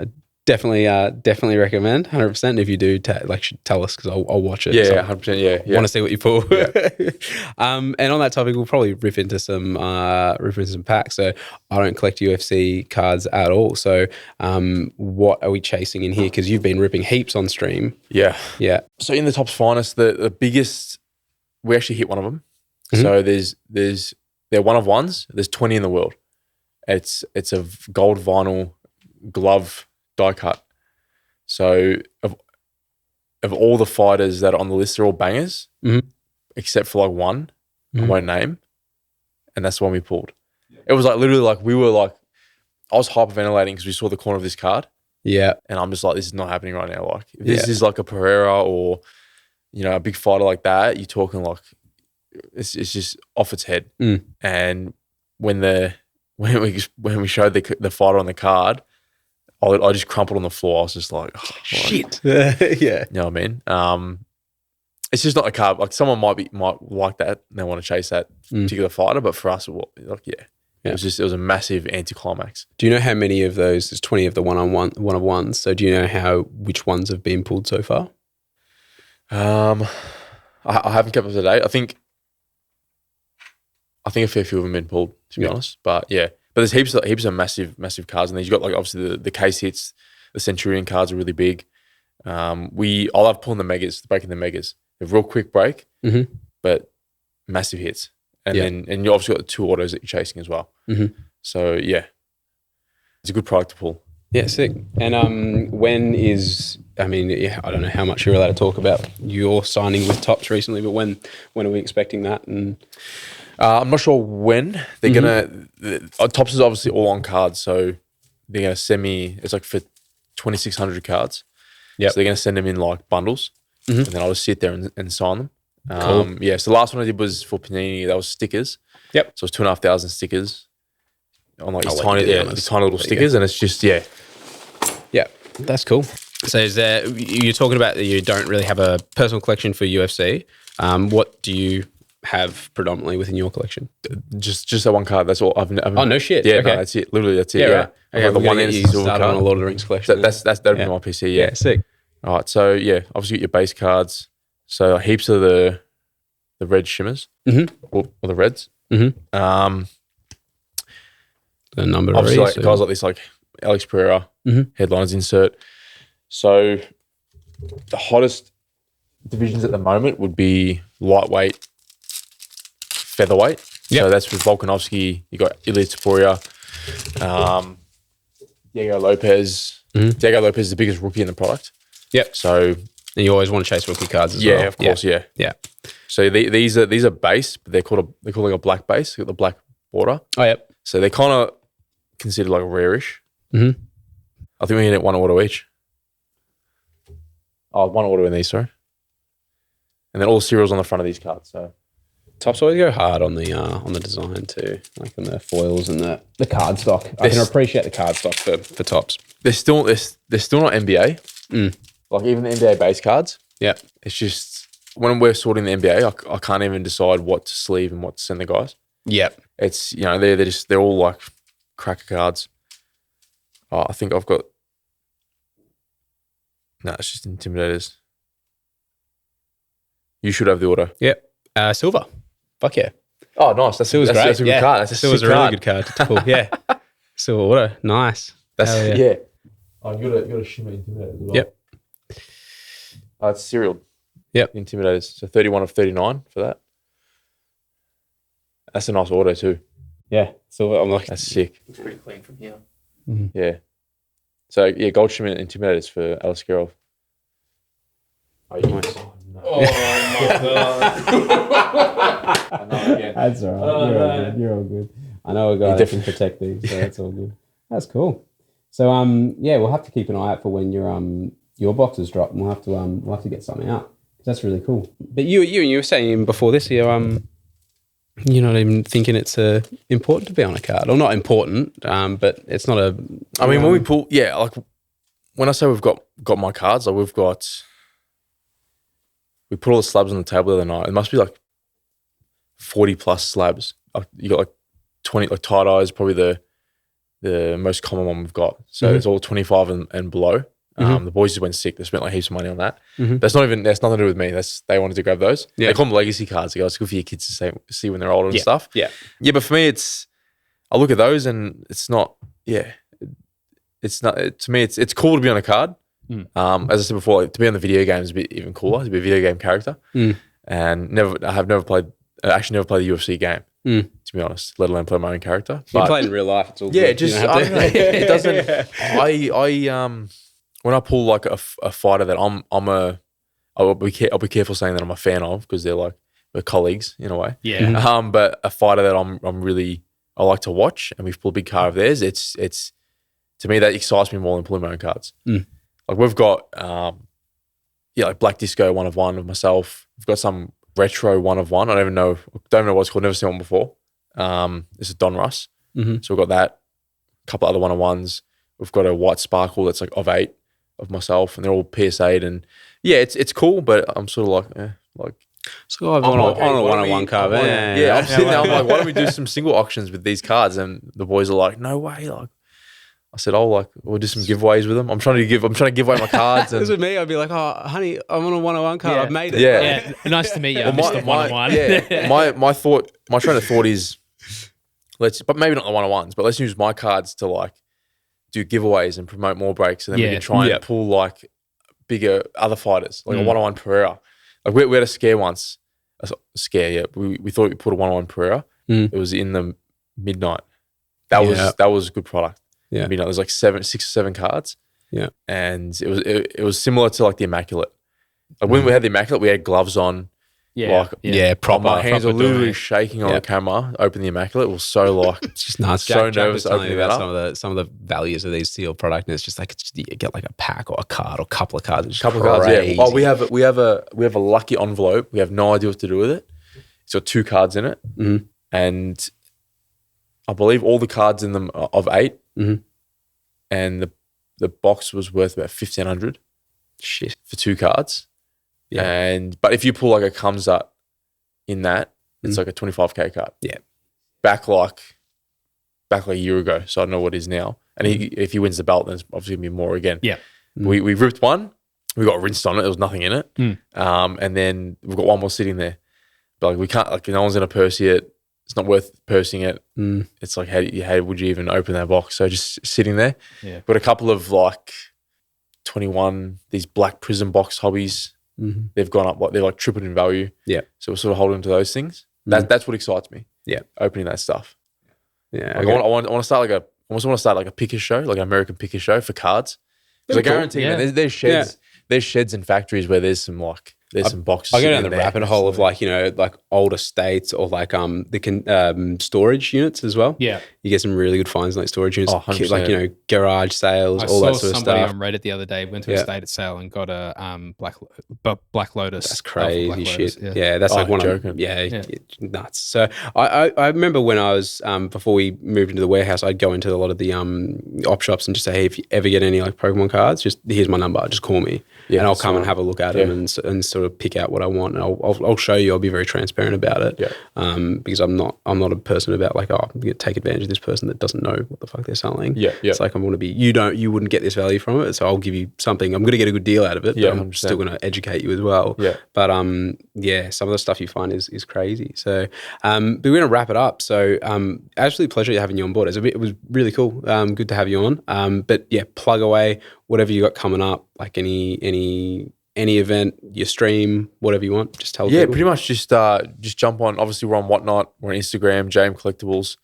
I definitely recommend 100%. And if you do, tell us, because I'll watch it. Yeah, So 100%. Yeah. want to see what you pull. Yeah. And on that topic, we'll probably rip into some packs. So I don't collect UFC cards at all. So what are we chasing in here? Because you've been ripping heaps on stream. Yeah. Yeah. So in the Topps Finest, the biggest, we actually hit one of them. Mhm. So they're one of ones. There's 20 in the world. It's a gold vinyl glove die cut. So of all the fighters that are on the list, they're all bangers, except for like one I won't name, and that's the one we pulled. It was like literally like we were like, I was hyperventilating because we saw the corner of this card. Yeah. And I'm just like, this is not happening right now. Like if this is like a Pereira or, a big fighter like that, you're talking like it's just off its head. And when we showed the fighter on the card, I just crumpled on the floor. I was just like, oh, shit. Yeah. You know what I mean? It's just not a card. Like someone might like that and they want to chase that particular fighter, but for us, it was a massive anticlimax. Do you know how many of those? There's 20 of the one of ones. So do you know which ones have been pulled so far? I haven't kept up to date. I think a fair few of them have been pulled, to be honest. But yeah, but there's heaps of massive cards, and then you've got like obviously the case hits, the Centurion cards are really big. I love pulling the megas, breaking the megas. A real quick break, but massive hits, and then you obviously got the 2 autos that you're chasing as well. So yeah, it's a good product to pull. Yeah, sick. And I don't know how much you're allowed to talk about your signing with Topps recently, but when are we expecting that? And I'm not sure when they're gonna. Topps is obviously all on cards, so they're gonna send me. It's like for 2,600 cards. Yeah, so they're gonna send them in like bundles, and then I'll just sit there and sign them. Cool. So the last one I did was for Panini. That was stickers. Yep. So it was 2,500 stickers on like these tiny little stickers, and it's just yeah, that's cool. So you're talking about that you don't really have a personal collection for UFC. What do you have predominantly within your collection? Just that one card. That's all. I've oh no shit. Yeah, okay. No, that's it. Literally, that's it. Yeah. Right. Okay, the one you started on a Lord of the Rings collection. That'd be my PC. Yeah. Sick. All right. So yeah, obviously get your base cards. So heaps of the red shimmers or the reds. The number obviously like guys like this, like Alex Pereira, headliners insert. So the hottest divisions at the moment would be lightweight, featherweight. Yep. So that's with Volkanovski. You got Ilir Topuria, Diego Lopez. Diego Lopez is the biggest rookie in the product. Yep. So and you always want to chase rookie cards as well. Yeah, of course. Yeah. So these are base, but they're called like a black base. They got the black border. Oh, yep. So they're kind of considered like rare-ish. I think we can get 1 auto each. Oh, 1 auto in these, sorry. And then all serials on the front of these cards. So Topps always go hard on the design too, like on the foils and the card stock. I can appreciate the card stock for Topps. They're still not NBA. Like even the NBA base cards. Yeah. It's just when we're sorting the NBA, I can't even decide what to sleeve and what to send the guys. Yep. It's they're all like cracker cards. I think I've got. No, it's just Intimidators. You should have the auto. Yep. Silver. Fuck yeah. Oh, nice. Silver's great. That's a good card. Silver's a really good card to pull. Yeah. Silver auto. Nice. That's yeah. Oh, you got a shimmer Intimidator as well. Yep. It's serial. Yep. Intimidators. So 31 of 39 for that. That's a nice auto too. Yeah. Silver. I'm like, that's sick. It's pretty clean from here. Yeah. So yeah, gold shimmer Intimidators for Alice Gerov. Oh, nice. Oh my god. I know again. That's all right. You're all good. I know a guy that can protect these, so that's all good. That's cool. So we'll have to keep an eye out for when your boxes drop, and we'll have to get something out. That's really cool. But you were saying before this, you're not even thinking it's important to be on a card, or not important, but it's not a. I mean, when we pull, like when I say we've got my cards, like we put all the slabs on the table the other night. It must be like 40 plus slabs. Like you got like 20, like tie dye is probably the most common one we've got. So it's all 25 and below. The boys just went sick. They spent like heaps of money on that. That's nothing to do with me. They wanted to grab those. Yeah. They call them legacy cards. They go, it's good for your kids to see when they're older and stuff. Yeah. Yeah. But for me, I look at those and it's not, it's not, to me, it's cool to be on a card. As I said before, like, to be on the video game is a bit even cooler, to be a video game character. And I have never played the UFC game, to be honest, let alone play my own character. But you play in real life, it's all yeah, good. just, I don't know, it doesn't, when I pull like a fighter that I'll be careful saying that I'm a fan of, because we're colleagues in a way. Yeah. But a fighter that I like to watch, and we've pulled a big card of theirs. It's to me that excites me more than pulling my own cards. Like we've got like Black Disco 1 of 1 of myself. We've got some retro 1 of 1. I don't know what it's called. Never seen one before. This is Don Russ. So we've got that. A couple other 1 of 1s. We've got a white sparkle that's like of 8 of myself, and they're all PSA'd, and it's cool, but I'm sort of like. So I've on a 1-on-1 card. I'm sitting there. I'm like, why don't we do some single auctions with these cards? And the boys are like, no way. Like, I said, we'll do some giveaways with them. I'm trying to give away my cards. And this with me, I'd be like, oh, honey, I'm on a 1-on-1 card. I've made it. Yeah. Nice to meet you. Mr. 1-on-1. My train of thought is, but maybe not the 1-on-1s, but let's use my cards to like do giveaways and promote more breaks, and then we can try and pull like bigger other fighters, like a 1-on-1 Pereira. Like we had a scare once. We thought we put a 1-on-1 Pereira. It was in the midnight. That was a good product. Yeah. Midnight. There's like 6 or 7 cards. Yeah. And it was similar to like the Immaculate. Like when we had the Immaculate, we had gloves on. Proper. My hands were literally shaking on the camera. Open the Immaculate. It was so like it's just nuts. So Jack nervous was telling me opening about some of the values of these sealed product, and it's just like you get like a pack or a card or a couple of cards. It's couple of cards. Yeah. Oh, we have a lucky envelope. We have no idea what to do with it. It's got 2 cards in it, and I believe all the cards in them are of 8, and the box was worth about $1,500. Shit, for 2 cards. Yeah. But if you pull like a Kamzat in that, it's like a 25K card. Yeah. Back like a year ago. So I don't know what it is now. And if he wins the belt, then it's obviously gonna be more again. Yeah. We ripped one. We got rinsed on it. There was nothing in it. And then we've got one more sitting there. But like we can't, like no one's gonna purse it. It's not worth pursing it. It's like how would you even open that box? So just sitting there. Yeah. Got a couple of like 21 these black Prism box hobbies. They've gone up, they're like tripled in value. Yeah. So we're sort of holding to those things. That's what excites me. Yeah. Opening that stuff. Yeah. Like I want to start like want to start like a picker show, like an American picker show for cards. Because I guarantee there's sheds. There's sheds and factories where there's some boxes. I go down the rabbit hole of like old estates or like storage units as well. Yeah, you get some really good finds in like storage units, like garage sales, all that sort of stuff. Somebody on Reddit the other day went to a estate sale and got a Black Lotus. That's crazy shit. Yeah, that's like one of nuts. So I remember when I was before we moved into the warehouse, I'd go into a lot of the op shops and just say, hey, if you ever get any like Pokemon cards, just here's my number, just call me, and I'll come and have a look at them and sort of pick out what I want, and I'll show you. I'll be very transparent about it, because I'm not a person about like, I'm gonna take advantage of this person that doesn't know what the fuck they're selling. It's like I want to be. You wouldn't get this value from it, so I'll give you something. I'm gonna get a good deal out of it, but I'm still gonna educate you as well. But some of the stuff you find is crazy. So, but we're gonna wrap it up. So, absolute pleasure having you on board. It was really cool. Good to have you on. But yeah, plug away whatever you got coming up, like any event, your stream, whatever you want, just tell people. Pretty much just jump on. Obviously, we're on Whatnot. We're on Instagram, JM Collectables,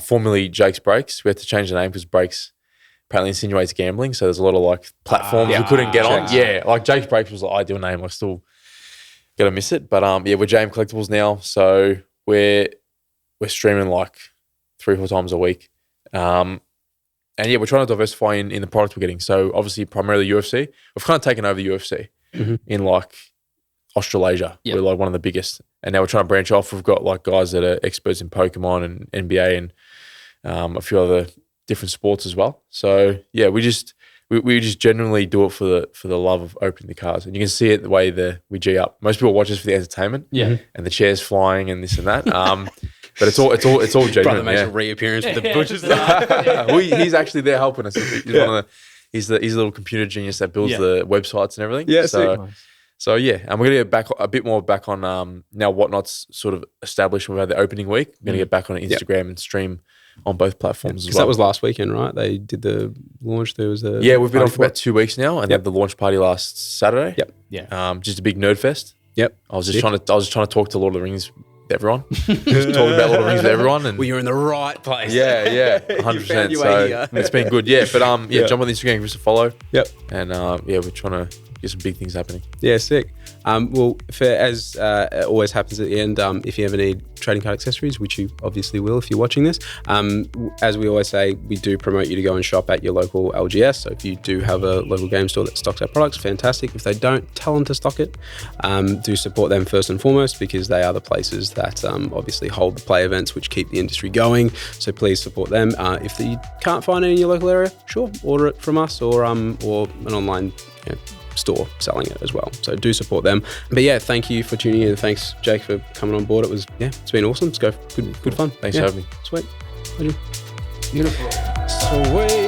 formerly Jake's Breaks. We had to change the name because Breaks apparently insinuates gambling. So there's a lot of like platforms we couldn't get on. Yeah, like Jake's Breaks was the ideal name. I still gotta miss it. But we're JM Collectables now. So we're streaming like 3 or 4 times a week. And we're trying to diversify in the product we're getting. So obviously, primarily UFC. We've kind of taken over the UFC in like Australasia. Yep. We're like one of the biggest, and now we're trying to branch off. We've got like guys that are experts in Pokemon and NBA and a few other different sports as well. So yeah, we just generally do it for the love of opening the cards, and you can see it the way we G up. Most people watch us for the entertainment, and the chairs flying and this and that. But it's all genuine. Brother makes a reappearance with the butcher's He's actually there helping us. He's the little computer genius that builds the websites and everything. Yeah, so yeah, and we're gonna get a bit more back on now. Whatnot's sort of established. We've had the opening week. We're gonna get back on Instagram and stream on both platforms as well. That was last weekend, right? They did the launch. There was the we've been on for about 2 weeks now, and they had the launch party last Saturday. Just a big nerd fest. I was just trying to talk to Lord of the Rings with everyone. Just talking about Lord of the Rings with everyone. And well, you're in the right place. 100%. So it's been good. Jump on the Instagram, give us a follow. And we're trying to get some big things happening. Yeah, sick. Well, as always happens at the end, if you ever need trading card accessories, which you obviously will if you're watching this, as we always say, we do promote you to go and shop at your local LGS. So if you do have a local game store that stocks our products, fantastic. If they don't, tell them to stock it. Do support them first and foremost, because they are the places that obviously hold the play events which keep the industry going. So please support them. If you can't find it in your local area, sure, order it from us or an online store selling it as well. So do support them. But yeah, thank you for tuning in. Thanks, Jake, for coming on board. It's been awesome. It's good fun. Thanks for having me. Sweet. Pleasure. Beautiful. Sweet.